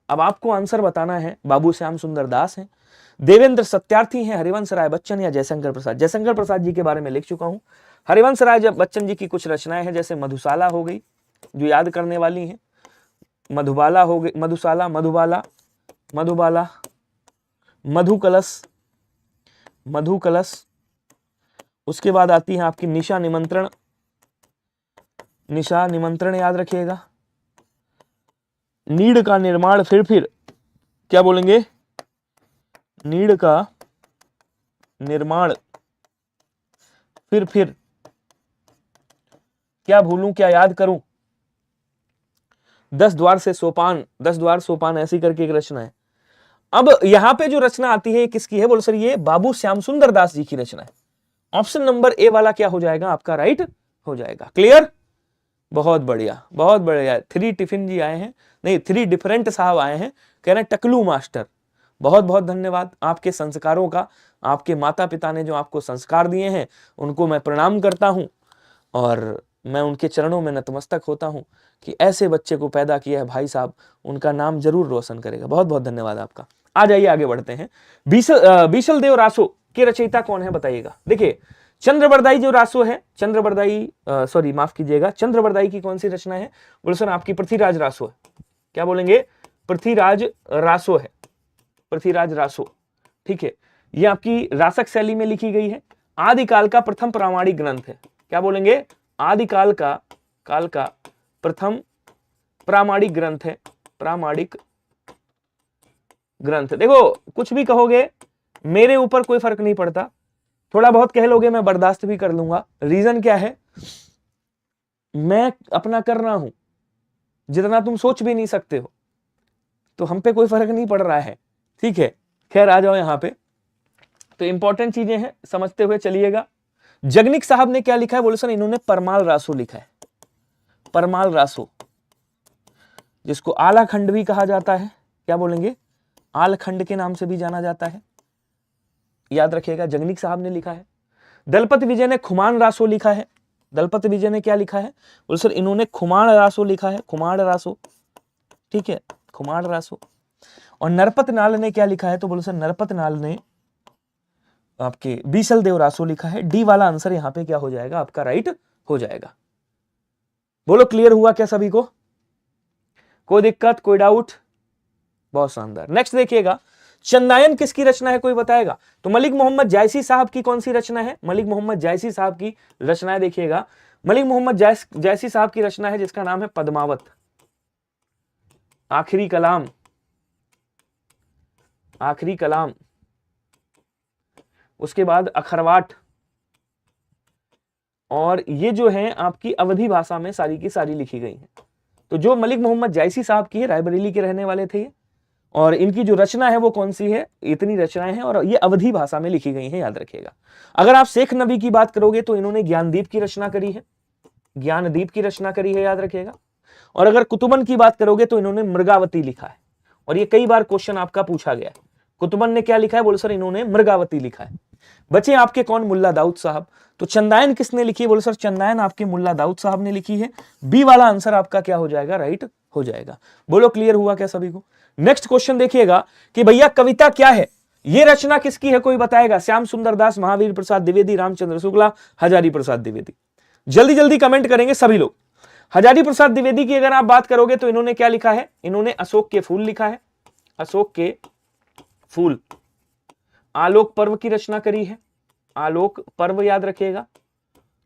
अब आपको आंसर बताना है, बाबू श्याम सुंदर दास हैं, देवेंद्र सत्यार्थी हैं, हरिवंश राय बच्चन या जयशंकर प्रसाद। जयशंकर प्रसाद जी के बारे में लिख चुका हूं। हरिवंश राय बच्चन जी की कुछ रचनाएं हैं, जैसे मधुशाला हो गई जो याद करने वाली हैं, मधुबाला हो गई, मधुशाला, मधुबाला, मधुबाला, मधुकलश, मधुकलश। उसके बाद आती है आपकी निशा निमंत्रण, निशा निमंत्रण याद रखिएगा। नीड़ का निर्माण, फिर क्या बोलेंगे, नीड़ का निर्माण, फिर क्या भूलूं क्या याद करूं, 10 द्वार से सोपान, 10 द्वार सोपान, ऐसी करके एक रचना है। अब यहां पे जो रचना आती है किसकी है, बोल सर ये बाबू श्याम सुंदर दास जी की रचना है। ऑप्शन नंबर ए वाला क्या हो जाएगा आपका, राइट हो जाएगा। क्लियर, बहुत बढ़िया, बहुत बढ़िया। 3 टिफिन जी आए हैं, नहीं 3 डिफरेंट साहब आए हैं, कह रहे हैं टकलू मास्टर, बहुत बहुत धन्यवाद आपके संस्कारों का। आपके माता पिता ने जो आपको संस्कार दिए हैं उनको मैं प्रणाम करता हूं, और मैं उनके चरणों में नतमस्तक होता हूं कि ऐसे बच्चे को पैदा किया है भाई साहब, उनका नाम जरूर रोशन करेगा। बहुत बहुत धन्यवाद आपका। आ जाइए आगे बढ़ते हैं। बीसल देव रासो के रचयिता कौन है बताइएगा। देखिए चंद्रबरदाई जो रासो है, चंद्रबरदाई सॉरी माफ कीजिएगा, चंद्रबरदाई की कौन सी रचना है, बोले सर आपकी पृथ्वीराज रासो है। क्या बोलेंगे, पृथ्वीराज रासो है, पृथ्वीराज रासो। ठीक है, ये आपकी रासक शैली में लिखी गई है, आदिकाल का प्रथम प्रामाणिक ग्रंथ है। क्या बोलेंगे, आदिकाल का प्रथम प्रामाणिक ग्रंथ है, प्रामाणिक ग्रंथ। देखो कुछ भी कहोगे मेरे ऊपर कोई फर्क नहीं पड़ता, थोड़ा बहुत कह लोगे मैं बर्दाश्त भी कर लूंगा। रीजन क्या है, मैं अपना कर रहा हूं जितना तुम सोच भी नहीं सकते हो, तो हम पे कोई फर्क नहीं पड़ रहा है। ठीक है, खैर आ जाओ यहां पे। तो इंपॉर्टेंट चीजें हैं, समझते हुए चलिएगा। जगनिक साहब ने क्या लिखा है, बोले सर इन्होंने परमाल रासो लिखा है, परमाल रासो, जिसको आलाखंड भी कहा जाता है। क्या बोलेंगे, आलखंड के नाम से भी जाना जाता है, याद रखिएगा, जगनिक साहब ने लिखा है। दलपत विजय ने खुमान रासो लिखा है। दलपत विजय ने क्या लिखा है, बोले सर इन्होंने खुमाण रासो लिखा है, खुमाण रासो। ठीक है, खुमाण रासो। और नरपत नाल ने क्या लिखा है, तो बोले सर नरपत नाल ने आपके बीसल देव रासो लिखा है। डी वाला आंसर यहां पे क्या हो जाएगा आपका, राइट हो जाएगा। बोलो क्लियर हुआ क्या सभी को, कोई दिक्कत कोई डाउट, बहुत शानदार। नेक्स्ट देखिएगा, चंदायन किसकी रचना है, कोई बताएगा? तो मलिक मोहम्मद जायसी साहब की कौन सी रचना है? मलिक मोहम्मद जायसी साहब की रचना देखिएगा, मलिक मोहम्मद जायसी साहब की रचना है जिसका नाम है पद्मावत, आखिरी कलाम, आखिरी कलाम, उसके बाद अखरवाट, और ये जो है आपकी अवधी भाषा में सारी की सारी लिखी गई हैं। तो जो मलिक मोहम्मद जायसी साहब की है, रायबरेली के रहने वाले थे ये, और इनकी जो रचना है वो कौन सी है? इतनी रचनाएं हैं और ये अवधी भाषा में लिखी गई हैं, याद रखिएगा। अगर आप शेख नबी की बात करोगे तो इन्होंने ज्ञानदीप की रचना करी है, ज्ञानदीप की रचना करी है, याद रखिएगा। और अगर कुतुबन की बात करोगे तो इन्होंने मृगावती लिखा है, और ये कई बार क्वेश्चन आपका पूछा गया है, कुतुबन ने क्या लिखा है? बोलो सर इन्होंने मृगावती लिखा है। बचे आपके कौन? मुल्ला दाऊद साहब। तो चंदायन किसने लिखी है? बोलो सर चंदायन आपके मुल्ला दाऊद साहब ने लिखी है। बी वाला आंसर आपका क्या हो जाएगा? राइट हो जाएगा। बोलो क्लियर हुआ क्या सभी को? नेक्स्ट क्वेश्चन देखिएगा कि भैया कविता क्या है, ये रचना किसकी है, कोई बताएगा? श्याम सुंदर दास, महावीर प्रसाद द्विवेदी, रामचंद्र शुक्ला, हजारी प्रसाद द्विवेदी। जल्दी जल्दी कमेंट करेंगे सभी लोग। हजारी प्रसाद द्विवेदी की अगर आप बात करोगे तो इन्होंने क्या लिखा है? इन्होंने अशोक के फूल लिखा है, अशोक के फूल। आलोक पर्व की रचना करी है, आलोक पर्व, याद रखिएगा,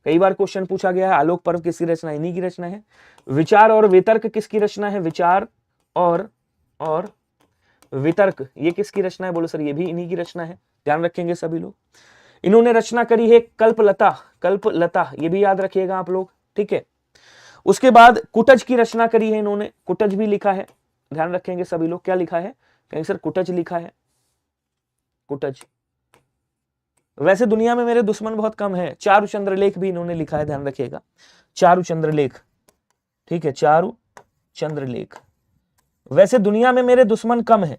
कई बार क्वेश्चन पूछा गया है। आलोक पर्व किसकी रचना? इन्हीं की रचना है। विचार और वितर्क किसकी रचना है? विचार और वितर्क ये किसकी रचना है? बोलो सर ये भी इन्हीं की रचना है, ध्यान रखेंगे सभी लोग। इन्होंने रचना करी है कल्पलता, कल्पलता ये भी याद रखिएगा आप लोग, ठीक है। उसके बाद कुटज की रचना करी है इन्होंने, कुटज भी लिखा है, ध्यान रखेंगे सभी लोग। क्या लिखा है? कहीं सर कुटज लिखा है, कुटज। वैसे दुनिया में मेरे दुश्मन बहुत कम है, चारु चंद्रलेख भी इन्होंने लिखा है, ध्यान रखिएगा, चारु चंद्रलेख, ठीक है, चारु चंद्रलेख। वैसे दुनिया में मेरे दुश्मन कम है,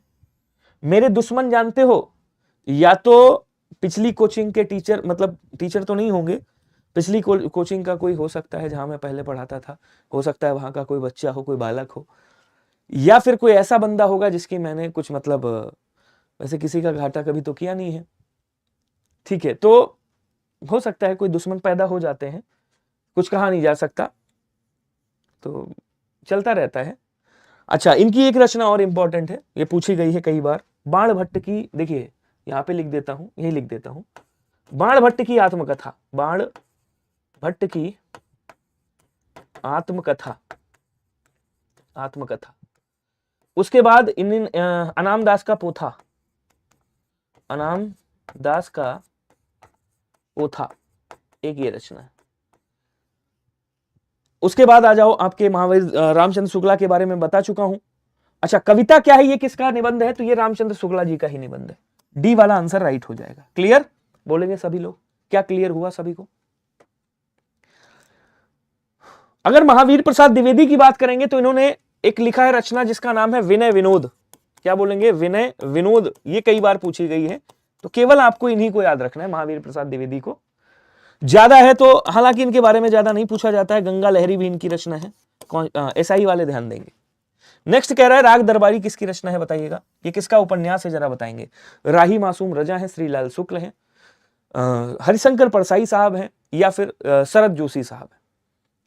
मेरे दुश्मन जानते हो, या तो पिछली कोचिंग के टीचर, मतलब टीचर तो नहीं होंगे, पिछली कोचिंग का कोई हो सकता है जहां मैं पहले पढ़ाता था, हो सकता है वहां का कोई बच्चा हो, कोई बालक हो, या फिर कोई ऐसा बंदा होगा जिसकी मैंने कुछ मतलब वैसे किसी का घाटा कभी तो किया नहीं है, ठीक है। तो हो सकता है कोई दुश्मन पैदा हो जाते हैं, कुछ कहा नहीं जा सकता, तो चलता रहता है। अच्छा, इनकी एक रचना और इंपॉर्टेंट है, ये पूछी गई है कई बार, बाण भट्ट की, देखिए यहां पे लिख देता हूं, यही लिख देता हूं, बाण भट्ट की आत्मकथा, बाण भट्ट की आत्मकथा, आत्मकथा। उसके बाद इन अनाम दास का पोथा, अनाम दास का पोथा, एक ये रचना है। उसके बाद आ जाओ आपके महावीर रामचंद्र शुक्ला के बारे में बता चुका हूं। अच्छा, कविता क्या है, ये किसका निबंध है? तो ये रामचंद्र शुक्ला जी का ही निबंध है, डी वाला आंसर राइट हो जाएगा। क्लियर बोलेंगे सभी लोग? क्या क्लियर हुआ सभी को? अगर महावीर प्रसाद द्विवेदी की बात करेंगे तो इन्होंने एक लिखा है रचना जिसका नाम है विनय विनोद। क्या बोलेंगे? विनय विनोद। ये कई बार पूछी गई है, तो केवल आपको इन्हीं को याद रखना है, महावीर प्रसाद द्विवेदी को। ज्यादा है तो हालांकि इनके बारे में ज्यादा नहीं पूछा जाता है, गंगा लहरी भी इनकी रचना है, एसआई वाले ध्यान देंगे। नेक्स्ट कह रहा है राग दरबारी किसकी रचना है, बताइएगा। ये किसका उपन्यास है, जरा बताएंगे। राही मासूम रजा है, श्रीलाल शुक्ल है, हरिशंकर परसाई साहब हैं, या फिर शरद जोशी साहब है।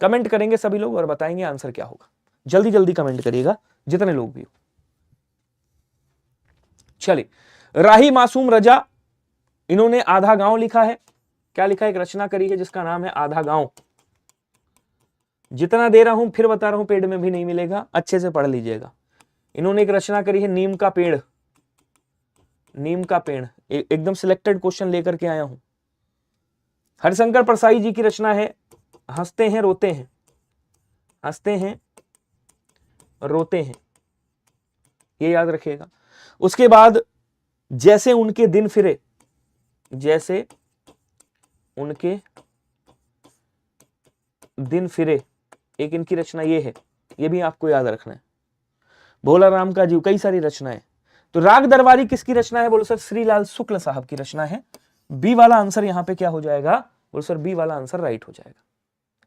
कमेंट करेंगे सभी लोग और बताएंगे आंसर क्या होगा। जल्दी जल्दी कमेंट करिएगा, जितने लोग भी हो। चलिए, राही मासूम रजा, इन्होंने आधा गांव लिखा है। क्या लिखा है? एक रचना करी है जिसका नाम है आधा गांव। जितना दे रहा हूं फिर बता रहा हूं, पेड़ में भी नहीं मिलेगा, अच्छे से पढ़ लीजिएगा। इन्होंने एक रचना करी है नीम का पेड़, नीम का पेड़, एकदम सिलेक्टेड क्वेश्चन लेकर के आया हूं। हरिशंकर परसाई जी की रचना है हंसते हैं रोते हैं, हंसते हैं रोते हैं, ये याद रखिएगा। उसके बाद जैसे उनके दिन फिरे, जैसे उनके दिन फिरे, एक इनकी रचना ये है, ये भी आपको याद रखना है। भोला राम का जीव, कई सारी रचनाएं। तो राग दरबारी किसकी रचना है? बोलो सर श्रीलाल शुक्ल साहब की रचना है। बी वाला आंसर यहां पे क्या हो जाएगा? बोलो सर बी वाला आंसर राइट हो जाएगा।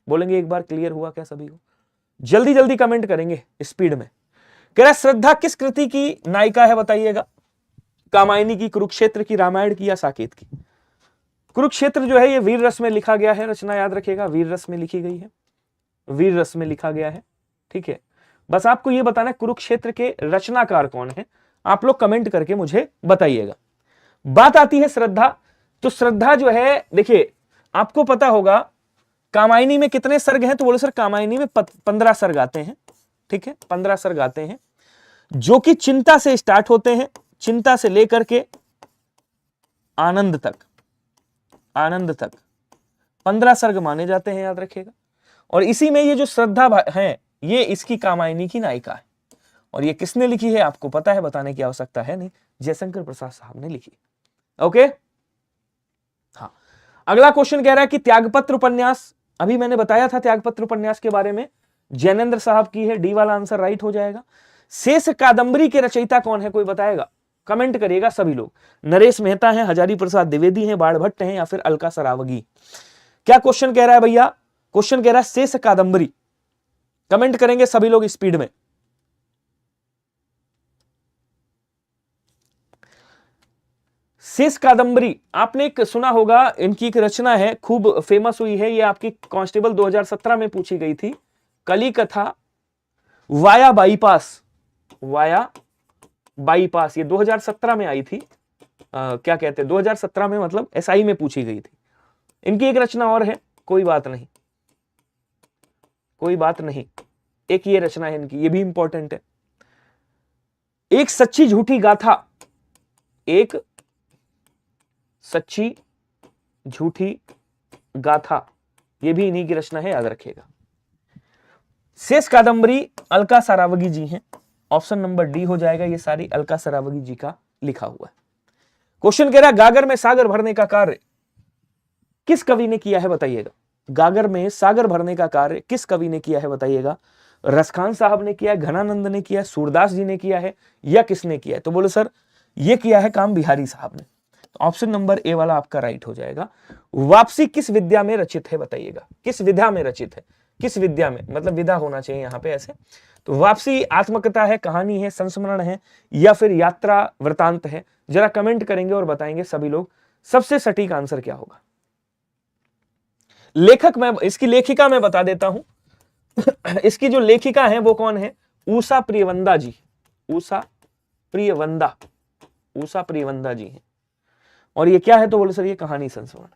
बोलेंगे एक बार क्लियर हुआ क्या सभी को? जल्दी जल्दी कमेंट करेंगे स्पीड में। कह रहा श्रद्धा किस कृति की नायिका है, बताइएगा। कामायनी की, कुरुक्षेत्र की, रामायण की, या साकेत की? कुरुक्षेत्र जो है ये वीर रस में लिखा गया है, रचना याद रखिएगा, वीर रस में लिखी गई है, वीर रस में लिखा गया है, ठीक है। बस आपको ये बताना है कुरुक्षेत्र के रचनाकार कौन है, आप लोग कमेंट करके मुझे बताइएगा। बात आती है श्रद्धा, तो श्रद्धा जो है, देखिए आपको पता होगा कामायनी में कितने सर्ग हैं, तो बोले सर कामायनी में 15 सर्ग आते हैं, ठीक है, 15 सर्ग आते हैं जो कि चिंता से स्टार्ट होते हैं, चिंता से लेकर के आनंद तक, आनंद तक 15 सर्ग माने जाते हैं, याद रखिएगा। और इसी में ये जो श्रद्धा है ये इसकी कामायनी की नायिका है, और ये किसने लिखी है आपको पता है, बताने की आवश्यकता है नहीं, जयशंकर प्रसाद साहब ने लिखी। ओके, हाँ। अगला क्वेश्चन कह रहा है कि त्यागपत्र उपन्यास, अभी मैंने बताया था त्यागपत्र उपन्यास के बारे में, जैनेन्द्र साहब की है, डी वाला आंसर राइट हो जाएगा। शेष कादंबरी के रचयिता कौन है, कोई बताएगा? कमेंट करिएगा सभी लोग। नरेश मेहता हैं, हजारी प्रसाद द्विवेदी हैं, बाणभट्ट हैं, या फिर अलका सरावगी। क्या क्वेश्चन कह रहा है भैया? क्वेश्चन कह रहा है शेष कादंबरी। कमेंट करेंगे सभी लोग स्पीड में। शेष कादंबरी आपने एक सुना होगा, इनकी एक रचना है, खूब फेमस हुई है, ये आपकी कांस्टेबल 2017 में पूछी गई थी, कली कथा वाया बाईपास, वाया बाईपास, ये 2017 में आई थी। क्या कहते हैं 2017 में, मतलब एसआई में पूछी गई थी। इनकी एक रचना और है, कोई बात नहीं, कोई बात नहीं, एक ये रचना है इनकी, ये भी इंपॉर्टेंट है। एक सच्ची झूठी गाथा, एक सच्ची झूठी गाथा, ये भी इन्हीं की रचना है, याद रखिएगा। शेष कादंबरी अलका सरावगी जी हैं, ऑप्शन नंबर डी हो जाएगा, ये सारी अलका सरावगी जी का लिखा हुआ है। क्वेश्चन कह रहा है गागर में सागर भरने का कार्य किस कवि ने किया है, बताइएगा। गागर में सागर भरने का कार्य किस कवि ने किया है, बताइएगा। रसखान साहब ने किया है, घनानंद ने किया है, सूरदास जी ने किया है, या किसने किया है? तो बोले सर ये किया है काम बिहारी साहब ने। तो ऑप्शन नंबर ए वाला आपका राइट हो जाएगा। वापसी किस विद्या में रचित है, बताइएगा। किस विधा में रचित है, किस विद्या में, मतलब विधा होना चाहिए यहां पे ऐसे। तो वापसी आत्मकथा है, कहानी है, संस्मरण है, या फिर यात्रा वृतांत है? जरा कमेंट करेंगे और बताएंगे सभी लोग सबसे सटीक आंसर क्या होगा। लेखक मैं, इसकी लेखिका मैं बता देता हूं। इसकी जो लेखिका है वो कौन है? उषा प्रियवंदा जी, उषा प्रियवंदा, उषा प्रियवंदा जी हैं। और ये क्या है, तो बोले सर ये कहानी संस्मरण।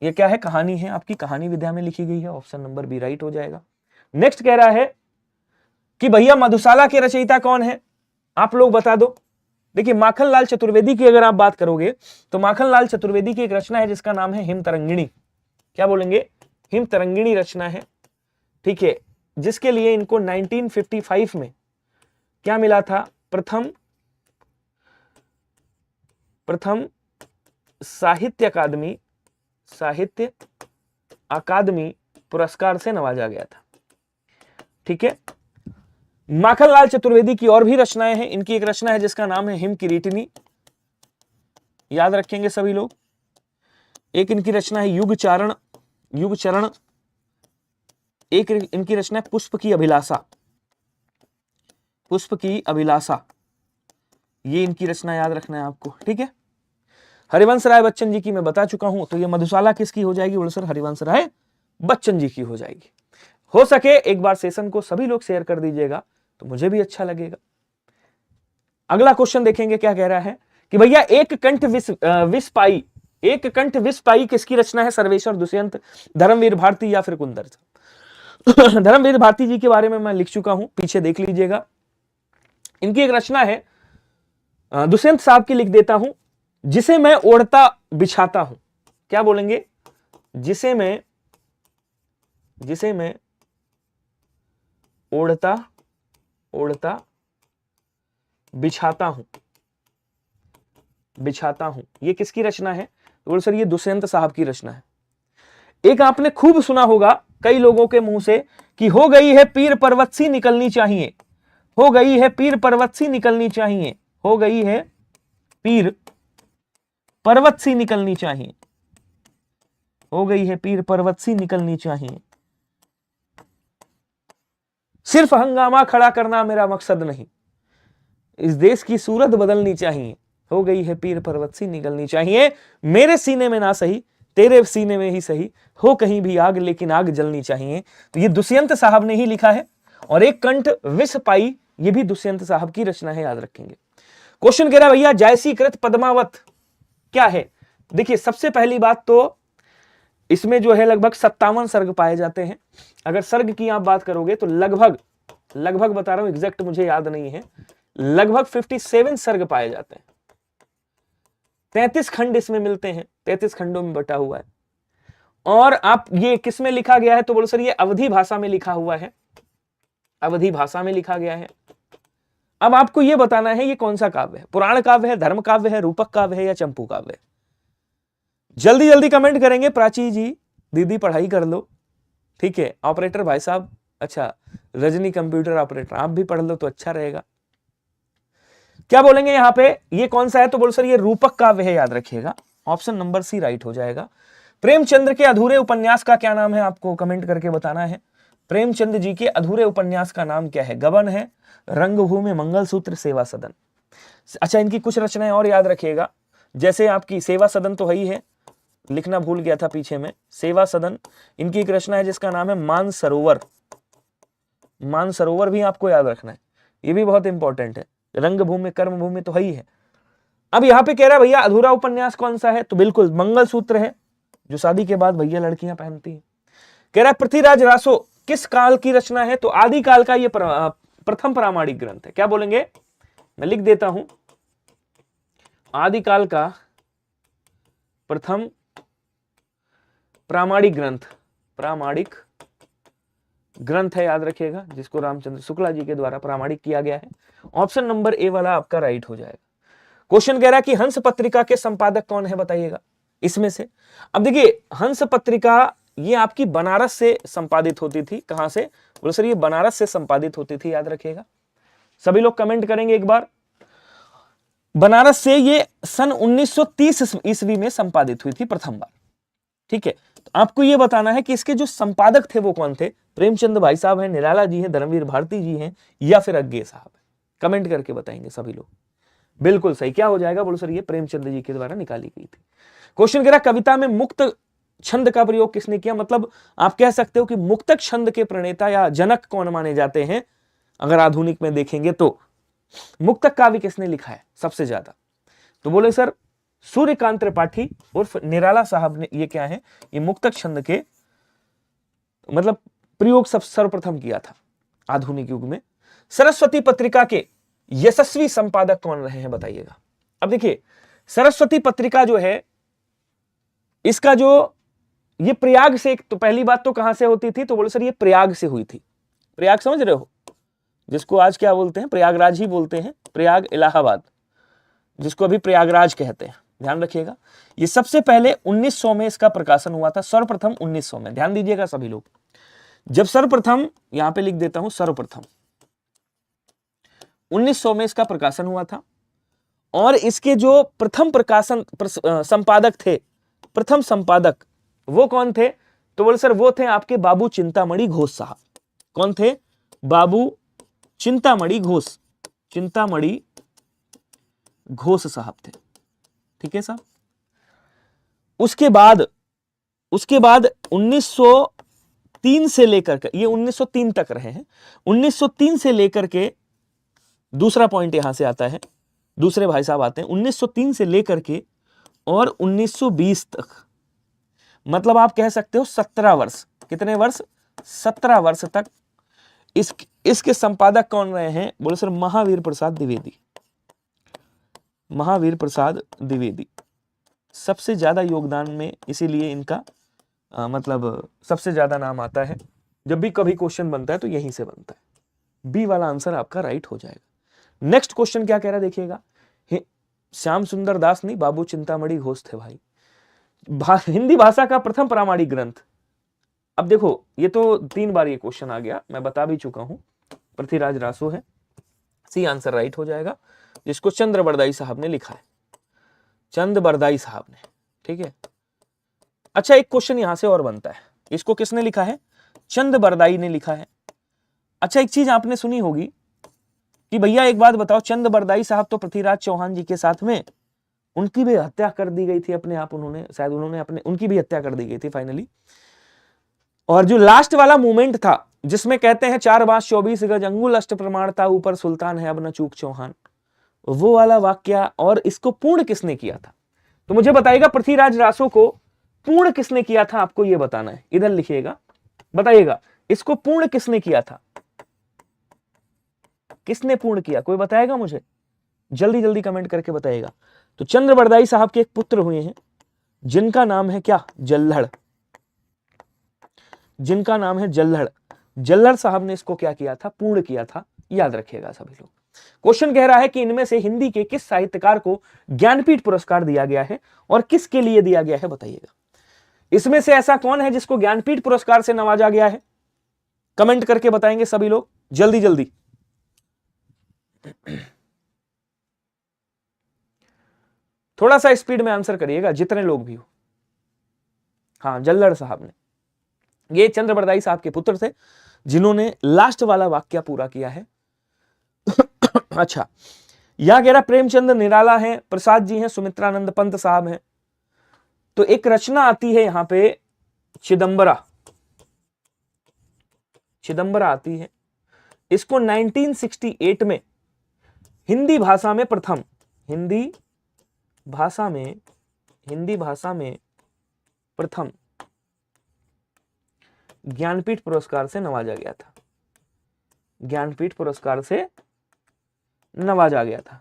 ये क्या है? कहानी है, आपकी कहानी विद्या में लिखी गई है, ऑप्शन नंबर बी राइट हो जाएगा। नेक्स्ट कह रहा है कि भैया मधुशाला के रचयिता कौन है, आप लोग बता दो। देखिए माखनलाल चतुर्वेदी की अगर आप बात करोगे तो माखनलाल चतुर्वेदी की एक रचना है जिसका नाम है हिमतरंगिणी। क्या बोलेंगे? हिमतरंगिणी रचना है, ठीक है, जिसके लिए इनको 1955 में क्या मिला था? प्रथम साहित्य अकादमी पुरस्कार से नवाजा गया था, ठीक है। माखनलाल चतुर्वेदी की और भी रचनाएं हैं, इनकी एक रचना है जिसका नाम है हिम किरीटिनी, याद रखेंगे सभी लोग। एक इनकी रचना है युग चरण, एक इनकी रचना है पुष्प की अभिलाषा, ये इनकी रचना याद रखना है आपको, ठीक है। हरिवंश राय बच्चन जी की मैं बता चुका हूं, तो ये मधुशाला किसकी हो जाएगी? बोले सर हरिवंश राय बच्चन जी की हो जाएगी। हो सके एक बार सेशन को सभी लोग शेयर कर दीजिएगा तो मुझे भी अच्छा लगेगा। अगला क्वेश्चन देखेंगे क्या कह रहा है कि भैया एक कंठ विष पाई किसकी रचना है? सर्वेश्वर, दुष्यंत, धर्मवीर भारती, या फिर कुंदर। धर्मवीर भारती जी के बारे में मैं लिख चुका हूं, पीछे देख लीजिएगा। इनकी एक रचना है, दुष्यंत साहब की लिख देता हूं, जिसे मैं ओढ़ता बिछाता हूं। क्या बोलेंगे? जिसे मैं ओढ़ता बिछाता हूं, ये किसकी रचना है? तो सर ये दुष्यंत साहब की रचना है। एक आपने खूब सुना होगा कई लोगों के मुंह से कि हो गई है पीर पर्वत सी निकलनी चाहिए, हो गई है पीर पर्वत सी निकलनी चाहिए, हो गई है पीर पर्वत सी निकलनी चाहिए, हो गई है पीर पर्वत सी निकलनी चाहिए, सिर्फ हंगामा खड़ा करना मेरा मकसद नहीं, इस देश की सूरत बदलनी चाहिए, हो गई है पीर पर्वत सी निकलनी चाहिए, मेरे सीने में ना सही तेरे सीने में ही सही, हो कहीं भी आग लेकिन आग जलनी चाहिए। तो ये दुष्यंत साहब ने ही लिखा है। और एक कंठ विष पाई ये भी दुष्यंत साहब की रचना है, याद रखेंगे। क्वेश्चन कह रहा है भैया जयसीकृत पद्मावत क्या है? देखिए सबसे पहली बात तो इसमें जो है लगभग 57 सर्ग पाए जाते हैं। अगर सर्ग की आप बात करोगे तो लगभग बता रहा हूं, एग्जैक्ट मुझे याद नहीं है, लगभग 57 सर्ग पाए जाते हैं। 33 खंड इसमें मिलते हैं, 33 खंडों में बटा हुआ है। और आप ये किस में लिखा गया है तो बोलो सर ये अवधी भाषा में लिखा हुआ है, अवधी भाषा में लिखा गया है। अब आपको ये बताना है ये कौन सा काव्य है, पुराण काव्य है, धर्म काव्य है, रूपक काव्य है या चंपू काव्य है? जल्दी जल्दी कमेंट करेंगे। प्राची जी, दीदी पढ़ाई कर लो, ठीक है। ऑपरेटर भाई साहब, अच्छा रजनी कंप्यूटर ऑपरेटर, आप भी पढ़ लो तो अच्छा रहेगा। क्या बोलेंगे यहां पे, ये कौन सा है तो बोलो सर ये रूपक काव्य है, याद रखिएगा। ऑप्शन नंबर सी राइट हो जाएगा। प्रेमचंद्र के अधूरे उपन्यास का क्या नाम है, आपको कमेंट करके बताना है। प्रेमचंद जी के अधूरे उपन्यास का नाम क्या है? गबन है, रंगभूमि, मंगलसूत्र, सेवा सदन। अच्छा इनकी कुछ रचनाएं और याद रखिएगा, जैसे आपकी सेवा सदन तो है ही है, लिखना भूल गया था पीछे में, सेवा सदन। इनकी एक रचना है जिसका नाम है मानसरोवर, मानसरोवर भी आपको याद रखना है, ये भी बहुत इंपॉर्टेंट है। रंगभूमि, कर्मभूमि तो है ही है। अब यहाँ पे कह रहा है भैया अधूरा उपन्यास कौन सा है, तो बिल्कुल मंगलसूत्र है, जो शादी के बाद भैया लड़कियां पहनती हैं। कह रहा है पृथ्वीराज रासो किस काल की रचना है, तो आदि काल का ये प्रथम प्रामाणिक ग्रंथ है। क्या बोलेंगे, मैं लिख देता हूं, आदि काल का प्रथम प्रामाणिक ग्रंथ, प्रामाणिक ग्रंथ है, याद रखिएगा, जिसको रामचंद्र शुक्ला जी के द्वारा प्रामाणिक किया गया है। ऑप्शन नंबर ए वाला आपका राइट हो जाएगा। क्वेश्चन कह रहा है कि हंस पत्रिका के संपादक कौन है, बताइएगा इसमें से। अब देखिए हंस पत्रिका ये आपकी बनारस से संपादित होती थी, कहां से, बोलो सर ये बनारस से संपादित होती थी, याद रखिएगा। सभी लोग कमेंट करेंगे एक बार। बनारस से ये सन 1930 ईस्वी में संपादित हुई थी प्रथम बार, ठीक है। तो आपको ये बताना है कि इसके जो संपादक थे वो कौन थे, प्रेमचंद भाई साहब हैं, निराला जी हैं, धर्मवीर भारती जी हैं, या फिर अज्ञे साहब हैं? कमेंट करके बताएंगे सभी लोग। बिल्कुल सही, क्या हो जाएगा, बोलो सर ये प्रेमचंद जी के द्वारा निकाली गई थी। क्वेश्चन कह रहा कविता में मुक्त छंद का प्रयोग किसने किया, मतलब आप कह सकते हो कि मुक्तक छंद के प्रणेता या जनक कौन माने जाते हैं, अगर आधुनिक में देखेंगे तो मुक्तक काव्य किसने लिखा है सबसे ज्यादा, तो बोले सर सूर्यकांत त्रिपाठी उर्फ निराला साहब ने ये क्या है, ये मुक्तक छंद के मतलब प्रयोग सर्वप्रथम किया था आधुनिक युग में। सरस्वती पत्रिका के यशस्वी संपादक कौन रहे हैं, बताइएगा। अब देखिए सरस्वती पत्रिका जो है इसका जो ये प्रयाग से, तो पहली बात तो कहां से होती थी, तो बोले सर ये प्रयाग से हुई थी। प्रयाग समझ रहे हो, जिसको आज क्या बोलते हैं, प्रयागराज ही बोलते हैं, प्रयाग इलाहाबाद, जिसको अभी प्रयागराज कहते हैं, ध्यान रखिएगा। ये सबसे पहले 1900 में इसका प्रकाशन हुआ था, सर्वप्रथम 1900 में, ध्यान दीजिएगा सभी लोग। जब सर्वप्रथम, यहां पे लिख देता हूं सर्वप्रथम 1900 में इसका प्रकाशन हुआ था। और इसके जो प्रथम प्रकाशन संपादक थे, प्रथम संपादक वो कौन थे, तो बोले सर वो थे आपके बाबू चिंतामणि घोष साहब। कौन थे, बाबू चिंतामणि घोष, चिंतामणि घोष साहब थे, ठीक है साहब। उसके बाद 1903 से लेकर के, ये 1903 तक रहे हैं, 1903 से लेकर के, दूसरा पॉइंट यहां से आता है, दूसरे भाई साहब आते हैं 1903 से लेकर के और 1920 तक, मतलब आप कह सकते हो 17 वर्ष, कितने वर्ष, 17 वर्ष तक इसके संपादक कौन रहे हैं, बोले सर महावीर प्रसाद द्विवेदी। महावीर प्रसाद द्विवेदी सबसे ज्यादा योगदान में, इसीलिए इनका मतलब सबसे ज्यादा नाम आता है। जब भी कभी क्वेश्चन बनता है तो यहीं से बनता है। बी वाला आंसर आपका राइट हो जाएगा। नेक्स्ट क्वेश्चन क्या कह रहा है देखिएगा, श्याम सुंदर दास नहीं, बाबू चिंतामणि घोष थे भाई। हिंदी भाषा का प्रथम प्रामाणिक ग्रंथ, अब देखो ये तो 3 बार ये क्वेश्चन आ गया, मैं बता भी चुका हूं, पृथ्वीराज रासो है, सी आंसर राइट हो जाएगा, जिसको चंद्र बरदाई साहब ने लिखा है, चंद्र बरदाई साहब ने, ठीक है। अच्छा एक क्वेश्चन यहां से और बनता है, इसको किसने लिखा है, चंद्र बरदाई ने लिखा है। अच्छा एक चीज आपने सुनी होगी कि भैया एक बात बताओ, चंद्र बरदाई साहब तो पृथ्वीराज चौहान जी के साथ में उनकी भी हत्या कर दी गई थी अपने आप, उनकी भी हत्या कर दी गई थी फाइनली। और जो लास्ट वाला मूवमेंट था जिसमें कहते हैं 4 बांस 24 गज अंगुल अष्ट प्रमाणता ऊपर सुल्तान है अब न चूक चौहान, वो वाला वाक्य। और इसको पूर्ण किसने किया था? तो मुझे बताइएगा पृथ्वीराज रासो को पूर्ण किसने किया था, आपको यह बताना है। इधर लिखिएगा, बताइएगा इसको पूर्ण किसने किया था, किसने पूर्ण किया, कोई बताएगा मुझे? जल्दी जल्दी कमेंट करके बताइएगा। तो चंद्रबरदाई साहब के एक पुत्र हुए हैं जिनका नाम है क्या? जल्लड़, जिनका नाम है जल्लड़। जल्लड़ साहब ने इसको क्या किया था? पूर्ण किया था। याद रखिएगा सभी लोग। क्वेश्चन कह रहा है कि इनमें से हिंदी के किस साहित्यकार को ज्ञानपीठ पुरस्कार दिया गया है और किसके लिए दिया गया है, बताइएगा। इसमें से ऐसा कौन है जिसको ज्ञानपीठ पुरस्कार से नवाजा गया है? कमेंट करके बताएंगे सभी लोग, जल्दी जल्दी। थोड़ा सा स्पीड में आंसर करिएगा, जितने लोग भी हो। हाँ, जल्लड़ साहब ने, ये चंद्रबरदाई साहब के पुत्र थे जिन्होंने लास्ट वाला वाक्य पूरा किया है। अच्छा, यह कह रहा प्रेमचंद निराला है, प्रसाद जी हैं, सुमित्रानंद पंत साहब हैं। तो एक रचना आती है यहां पे चिदंबरा, चिदंबरा आती है। इसको 1968 में हिंदी भाषा में प्रथम, हिंदी भाषा में प्रथम ज्ञानपीठ पुरस्कार से नवाजा गया था। ज्ञानपीठ पुरस्कार से नवाजा गया था।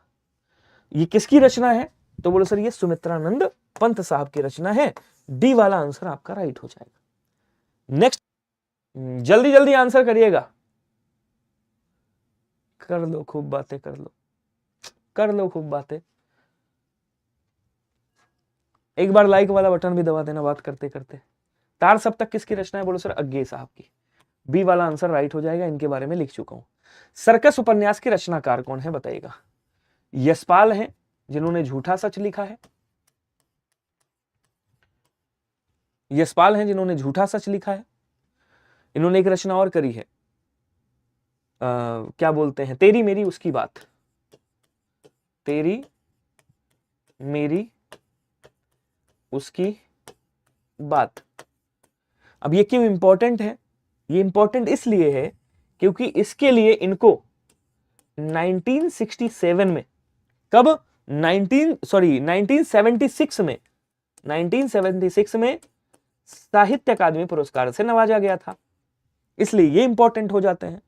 ये किसकी रचना है? तो बोलो सर ये सुमित्रानंद पंत साहब की रचना है। डी वाला आंसर आपका राइट हो जाएगा। नेक्स्ट, जल्दी जल्दी आंसर करिएगा। कर लो खूब बातें, कर लो खूब बातें। एक बार लाइक वाला बटन भी दबा देना बात करते करते। तार सप्तक किसकी रचना है? बोलो सर अज्ञे साहब की। बी वाला आंसर राइट हो जाएगा, इनके बारे में लिख चुका हूं। सर्कस उपन्यास के रचनाकार कौन है, बताइएगा। यशपाल हैं जिन्होंने झूठा सच लिखा है, यशपाल हैं जिन्होंने झूठा सच लिखा है। इन्होंने एक रचना और करी है, क्या बोलते हैं, तेरी मेरी उसकी बात, तेरी मेरी उसकी बात। अब ये क्यों इंपॉर्टेंट है? ये इंपॉर्टेंट इसलिए है क्योंकि इसके लिए इनको 1967 में, कब, 1976 में साहित्य अकादमी पुरस्कार से नवाजा गया था, इसलिए ये इंपॉर्टेंट हो जाते हैं।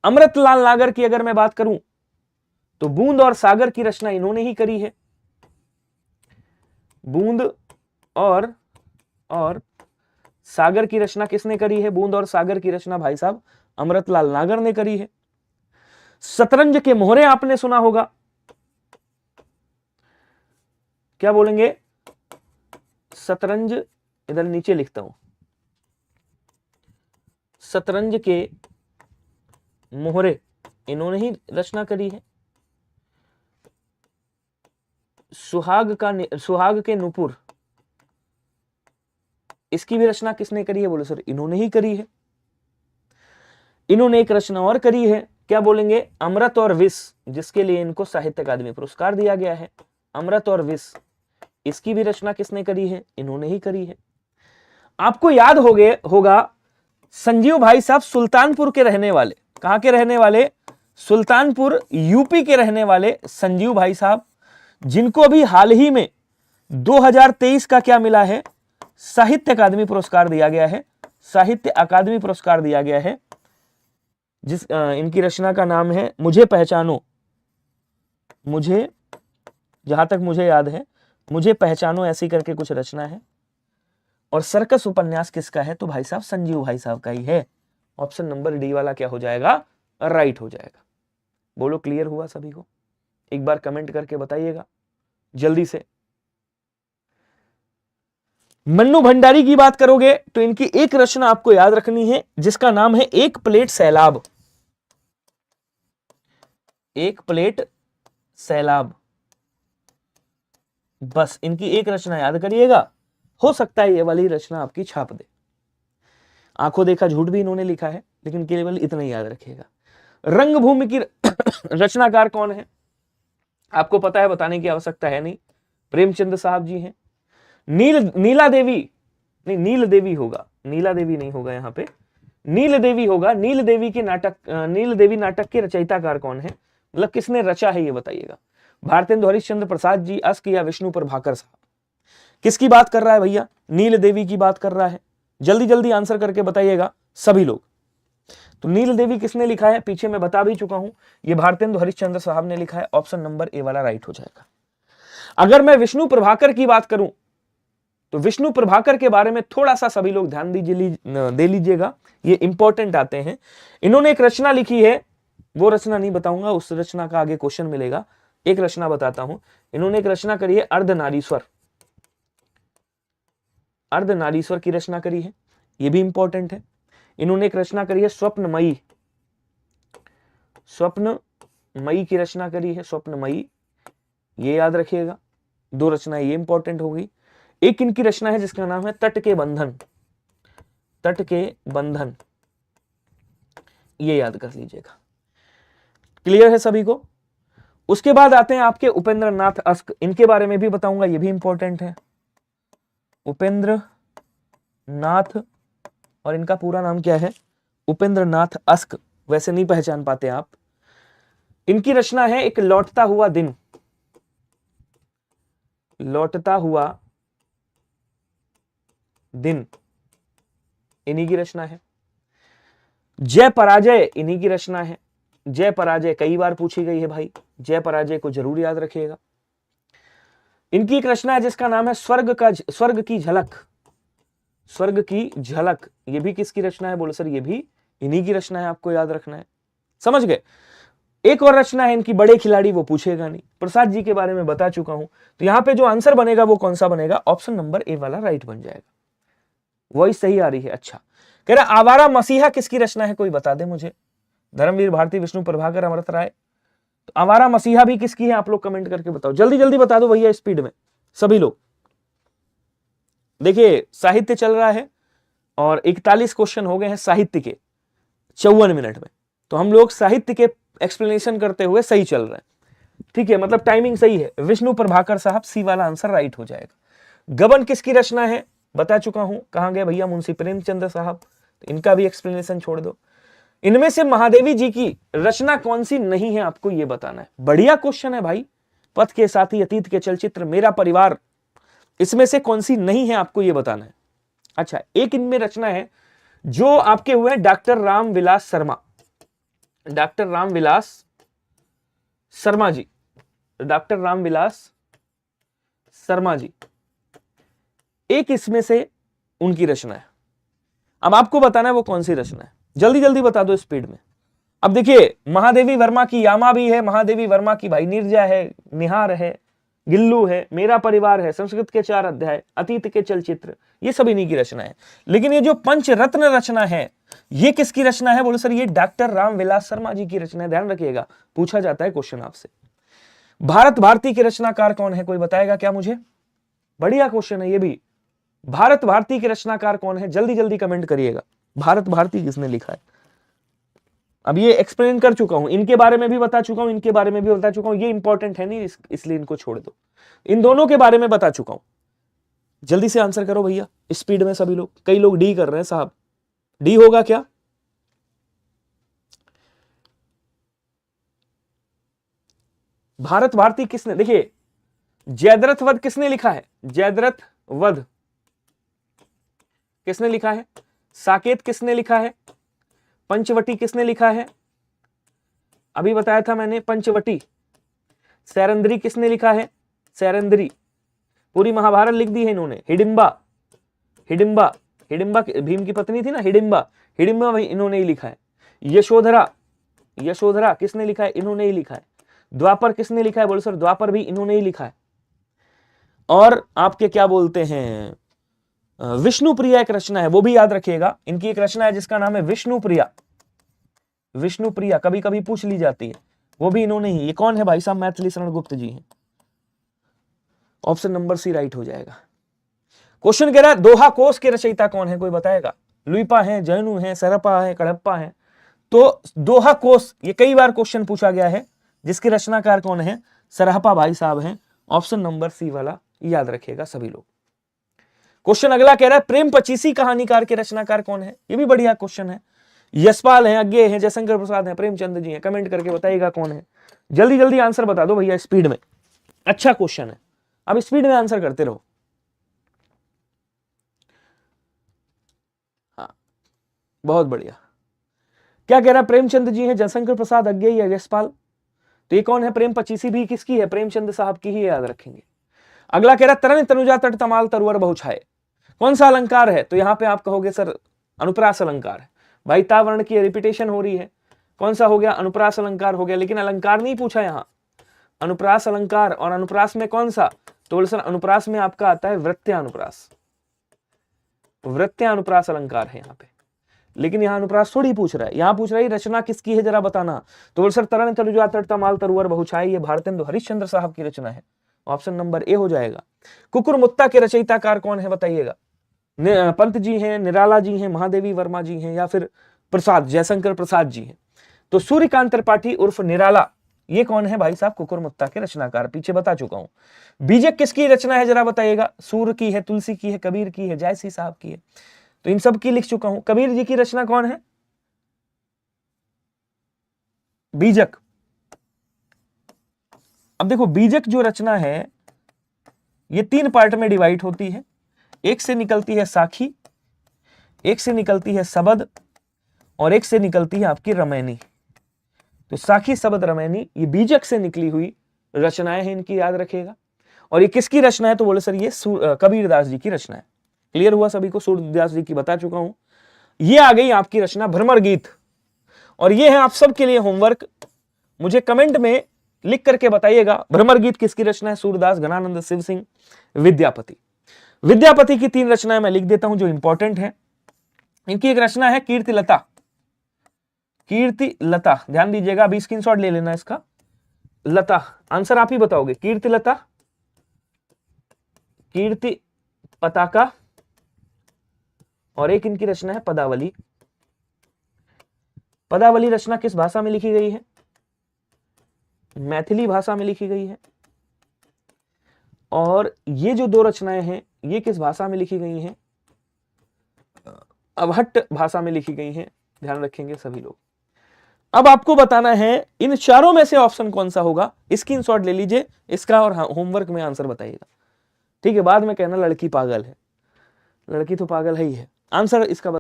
अमृतलाल नागर की अगर मैं बात करूं तो बूंद और सागर की रचना इन्होंने ही करी है। बूंद और सागर की रचना किसने करी है? बूंद और सागर की रचना भाई साहब अमृतलाल नागर ने करी है। शतरंज के मोहरे आपने सुना होगा, क्या बोलेंगे? शतरंज, इधर नीचे लिखता हूं, शतरंज के मोहरे इन्होंने ही रचना करी है। सुहाग के नुपुर, इसकी भी रचना किसने करी है? बोलो सर इन्होंने ही करी है। इन्होंने एक रचना और करी है, क्या बोलेंगे? अमृत और विष, जिसके लिए इनको साहित्य अकादमी पुरस्कार दिया गया है। अमृत और विष, इसकी भी रचना किसने करी है? इन्होंने ही करी है। आपको याद होगा संजीव भाई साहब सुल्तानपुर के रहने वाले, कहां के रहने वाले? सुल्तानपुर यूपी के रहने वाले संजीव भाई साहब, जिनको अभी हाल ही में 2023 का क्या मिला है? साहित्य अकादमी पुरस्कार दिया गया है। साहित्य अकादमी पुरस्कार दिया गया है, जिस इनकी रचना का नाम है मुझे पहचानो, मुझे, जहां तक मुझे याद है मुझे पहचानो ऐसी करके कुछ रचना है। और सर्कस उपन्यास किसका है? तो भाई साहब संजीव भाई साहब का ही है। ऑप्शन नंबर डी वाला क्या हो जाएगा? राइट हो जाएगा। बोलो क्लियर हुआ सभी को? एक बार कमेंट करके बताइएगा जल्दी से। मन्नू भंडारी की बात करोगे तो इनकी एक रचना आपको याद रखनी है जिसका नाम है एक प्लेट सैलाब। एक प्लेट सैलाब, बस इनकी एक रचना याद करिएगा। हो सकता है ये वाली रचना आपकी छाप दे। आंखों देखा झूठ भी इन्होंने लिखा है, लेकिन केवल इतना ही याद रखिएगा। रंगभूमि की रचनाकार कौन है? आपको पता है, बताने की आवश्यकता है नहीं, प्रेमचंद साहब जी हैं। नीला देवी नहीं, नील देवी होगा, नीला देवी नहीं होगा यहां पे, नील देवी होगा। नील देवी के नाटक, नील देवी नाटक के रचयिताकार कौन है, मतलब किसने रचा है ये बताइएगा। भारतेंदु हरिश्चंद्र प्रसाद जी, अस्क या विष्णु प्रभाकर साहब। किसकी बात कर रहा है भैया, नील देवी की बात कर रहा है। जल्दी जल्दी आंसर करके बताइएगा सभी लोग। तो नील देवी किसने लिखा है, पीछे मैं बता भी चुका हूं, ये भारतेंदु हरिश्चंद्र साहब ने लिखा है। ऑप्शन नंबर ए वाला राइट हो जाएगा। अगर मैं विष्णु प्रभाकर की बात करूं तो विष्णु प्रभाकर के बारे में थोड़ा सा सभी लोग ध्यान दे लीजिएगा, ये इंपॉर्टेंट आते हैं। इन्होंने एक रचना लिखी है, वो रचना नहीं बताऊंगा, उस रचना का आगे क्वेश्चन मिलेगा। एक रचना बताता हूं, इन्होंने एक रचना करी है अर्धनारीश्वर, अर्धनारीश्वर की रचना करी है, ये भी इंपॉर्टेंट है। इन्होंने एक रचना करी है स्वप्नमयी, स्वप्नमयी की रचना करी है, स्वप्नमयी, ये याद रखिएगा। दो रचनाएं ये इंपॉर्टेंट हो गई। एक इनकी रचना है जिसका नाम है तट के बंधन, तट के बंधन, ये याद कर लीजिएगा। क्लियर है सभी को। उसके बाद आते हैं आपके उपेंद्र नाथ अस्क, इनके बारे में भी बताऊंगा, ये भी इंपॉर्टेंट है। उपेंद्र नाथ, और इनका पूरा नाम क्या है, उपेंद्र नाथ अस्क, वैसे नहीं पहचान पाते आप। इनकी रचना है एक लौटता हुआ दिन, लौटता हुआ दिन, इन्हीं की रचना है। जय पराजय इन्हीं की रचना है। जय पराजय कई बार पूछी गई है भाई, जय पराजय को जरूर याद रखिएगा। इनकी एक रचना है जिसका नाम है स्वर्ग की झलक, स्वर्ग की झलक, ये भी किसकी रचना है, बोलो सर ये भी इन्हीं की रचना है, आपको याद रखना है, समझ गए। एक और रचना है इनकी बड़े खिलाड़ी, वो पूछेगा नहीं, प्रसाद जी के बारे में बता चुका हूं। तो यहां पे जो आंसर बनेगा वो कौन सा बनेगा, ऑप्शन नंबर ए वाला राइट बन जाएगा। वही सही आ रही है। अच्छा, कह रहा आवारा मसीहा किसकी रचना है, कोई बता दे मुझे। धर्मवीर भारती, विष्णु प्रभाकर, अमृत राय। तो आवारा मसीहा भी किसकी है, आप लोग कमेंट करके बताओ, जल्दी जल्दी बता दो भैया, स्पीड में सभी लोग। देखिए साहित्य चल रहा है और 41 क्वेश्चन हो गए हैं साहित्य के 54 मिनट में, तो हम लोग साहित्य के एक्सप्लेनेशन करते हुए सही चल रहे हैं, ठीक है, मतलब टाइमिंग सही है। विष्णु प्रभाकर साहब, सी वाला आंसर राइट हो जाएगा। गबन किसकी रचना है, बता चुका हूं। कहां गए भैया मुंशी प्रेमचंद्र साहब, तो इनका भी एक्सप्लेनेशन छोड़ दो। इनमें से महादेवी जी की रचना कौन सी नहीं है, आपको यह बताना है। बढ़िया क्वेश्चन है भाई। पथ के साथी, अतीत के चलचित्र, मेरा परिवार, इसमें से कौन सी नहीं है, आपको यह बताना है। अच्छा, एक इनमें रचना है जो आपके हुए doctor Ramvilas Sharma, doctor Ramvilas Sharma ji, doctor Ramvilas Sharma ji, एक इसमें से उनकी रचना है। अब आपको बताना है वो कौन सी रचना है, जल्दी जल्दी बता दो स्पीड में। अब देखिए महादेवी वर्मा की यामा भी है, महादेवी वर्मा की भाई नीरजा है, निहार है, गिल्लू है, मेरा परिवार है, संस्कृत के 4 अध्याय, अतीत के चलचित्र, ये सब इन्हीं की रचना है। लेकिन ये जो पंचरत्न रचना है, ये किसकी रचना है, बोलो सर ये डॉक्टर रामविलास शर्मा जी की रचना है। ध्यान रखिएगा, पूछा जाता है क्वेश्चन आपसे। भारत भारती के रचनाकार कौन है, कोई बताएगा क्या मुझे। बढ़िया क्वेश्चन है ये भी। भारत भारती के रचनाकार कौन है, जल्दी जल्दी कमेंट करिएगा। भारत भारती किसने लिखा है। अब ये एक्सप्लेन कर चुका हूं, इनके बारे में भी बता चुका हूं, इनके बारे में भी बता चुका हूं, ये इंपॉर्टेंट है नहीं, इसलिए इनको छोड़ दो। इन दोनों के बारे में बता चुका हूं। जल्दी से आंसर करो भैया, स्पीड में सभी लोग। कई लोग डी कर रहे हैं साहब, डी होगा क्या। भारत भारती किसने, देखिए जयद्रथ वध किसने लिखा है, जयद्रथ वध किसने लिखा है, साकेत किसने लिखा है, पंचवटी किसने लिखा है, अभी बताया था मैंने पंचवटी। सैरंद्री किसने लिखा है, सैरंद्री, पूरी महाभारत लिख दी है इन्होंने। हिडिंबा, हिडिंबा, हिडिंबा भीम की पत्नी थी ना, हिडिंबा, हिडिंबा वही इन्होंने ही लिखा है। यशोधरा, यशोधरा किसने लिखा है, इन्होंने ही लिखा है। द्वापर किसने लिखा है, बोलो सर द्वापर भी इन्होंने ही लिखा है। और आपके क्या बोलते हैं, विष्णुप्रिया एक रचना है, वो भी याद रखिएगा। इनकी एक रचना है जिसका नाम है विष्णुप्रिया, विष्णुप्रिया कभी कभी पूछ ली जाती है, वो भी इन्होंने ही। ये कौन है भाई साहब, मैथिली शरण गुप्त जी हैं। ऑप्शन नंबर सी राइट हो जाएगा। क्वेश्चन कह रहा है दोहा कोश के रचयिता कौन है, कोई बताएगा। लुइपा है, जैनु है, सरपा है, कड़प्पा है। तो दोहा कोश ये कई बार क्वेश्चन पूछा गया है, जिसके रचनाकार कौन है, सरहपा भाई साहब हैं। ऑप्शन नंबर सी वाला याद रखिएगा सभी लोग। क्वेश्चन अगला कह रहा है प्रेम पचीसी कहानीकार के रचनाकार कौन है, ये भी बढ़िया क्वेश्चन है। यशपाल हैं, अज्ञे हैं, जयशंकर प्रसाद हैं, प्रेमचंद जी हैं। कमेंट करके बताइएगा कौन है। जल्दी जल्दी आंसर बता दो भैया, स्पीड में। अच्छा क्वेश्चन है, अब स्पीड में आंसर करते रहो। हाँ, बहुत बढ़िया। क्या कह रहा है? प्रेमचंद जी हैं, जयशंकर प्रसाद, अज्ञे या यशपाल। तो ये कौन है? प्रेम पचीसी भी किसकी है? प्रेमचंद साहब की ही, याद रखेंगे। अगला कह रहा है तरन तनुजा तट तमाल तरुवर बहुछाए, कौन सा अलंकार है? तो यहां पे आप कहोगे सर अनुप्रास अलंकार है। भाई ता वर्ण की रिपीटेशन हो रही है, कौन सा हो गया? अनुप्रास अलंकार हो गया। लेकिन अलंकार नहीं पूछा यहां, अनुप्रास अलंकार। और अनुप्रास में कौन सा? तो बोले सर अनुप्रास में आपका आता है वृत्त्यानुप्रास, वृत्त्यानुप्रास अलंकार है यहाँ पे। लेकिन यहाँ अनुप्रास थोड़ी पूछ रहा है, यहाँ पूछ रहा है रचना किसकी है जरा बताना। तो बोले सर तरन तनुजा तट तमाल तरुवर बहुछाई, ये भारतेंदु हरिश्चंद्र साहब की रचना है। ऑप्शन नंबर ए हो जाएगा। कुकुरमुत्ता के रचयिताकार कौन है बताइएगा? पंत जी हैं, निराला जी हैं, महादेवी वर्मा जी हैं, या फिर प्रसाद, जयशंकर प्रसाद जी हैं। तो सूर्यकांत त्रिपाठी उर्फ निराला, ये कौन है भाई साहब? कुकुरमुत्ता के रचनाकार, पीछे बता चुका हूं। बीजक किसकी रचना है जरा बताइएगा? सूर की है, तुलसी की है, कबीर की है, जायसी साहब की है। तो इन सब की लिख चुका हूं। कबीर जी की रचना कौन है? बीजक। अब देखो बीजक जो रचना है ये 3 पार्ट में डिवाइड होती है। एक से निकलती है साखी, एक से निकलती है सबद, और एक से निकलती है आपकी रमैनी। तो साखी, सबद, रमैनी ये बीजक से निकली हुई रचनाएं हैं, इनकी याद रखिएगा। और ये किसकी रचना है? तो बोले सर ये कबीरदास जी की रचना है। क्लियर हुआ सभी को? सूरदास जी की बता चुका हूं। ये आ गई आपकी रचना भ्रमर गीत, और ये है आप सबके लिए होमवर्क। मुझे कमेंट में लिख करके बताइएगा भ्रमर गीत किसकी रचना है? सूरदास, घनानंद, शिव सिंह, विद्यापति। विद्यापति की 3 रचनाएं मैं लिख देता हूं जो इंपॉर्टेंट है। इनकी एक रचना है कीर्तिलता, कीर्तिलता, ध्यान दीजिएगा, अभी स्क्रीनशॉट ले लेना इसका। लता, आंसर आप ही बताओगे। कीर्तिलता, कीर्ति पताका, और एक इनकी रचना है पदावली। पदावली रचना किस भाषा में लिखी गई है? मैथिली भाषा में लिखी गई है। और ये जो 2 रचनाएं हैं ये किस भाषा में लिखी गई हैं? अवहट्ट भाषा में लिखी गई हैं, ध्यान रखेंगे सभी लोग। अब आपको बताना है इन चारों में से ऑप्शन कौन सा होगा। स्क्रीनशॉट ले लीजिए इसका और होमवर्क में आंसर बताइएगा, ठीक है? बाद में कहना लड़की पागल है, लड़की तो पागल है ही है। आंसर इसका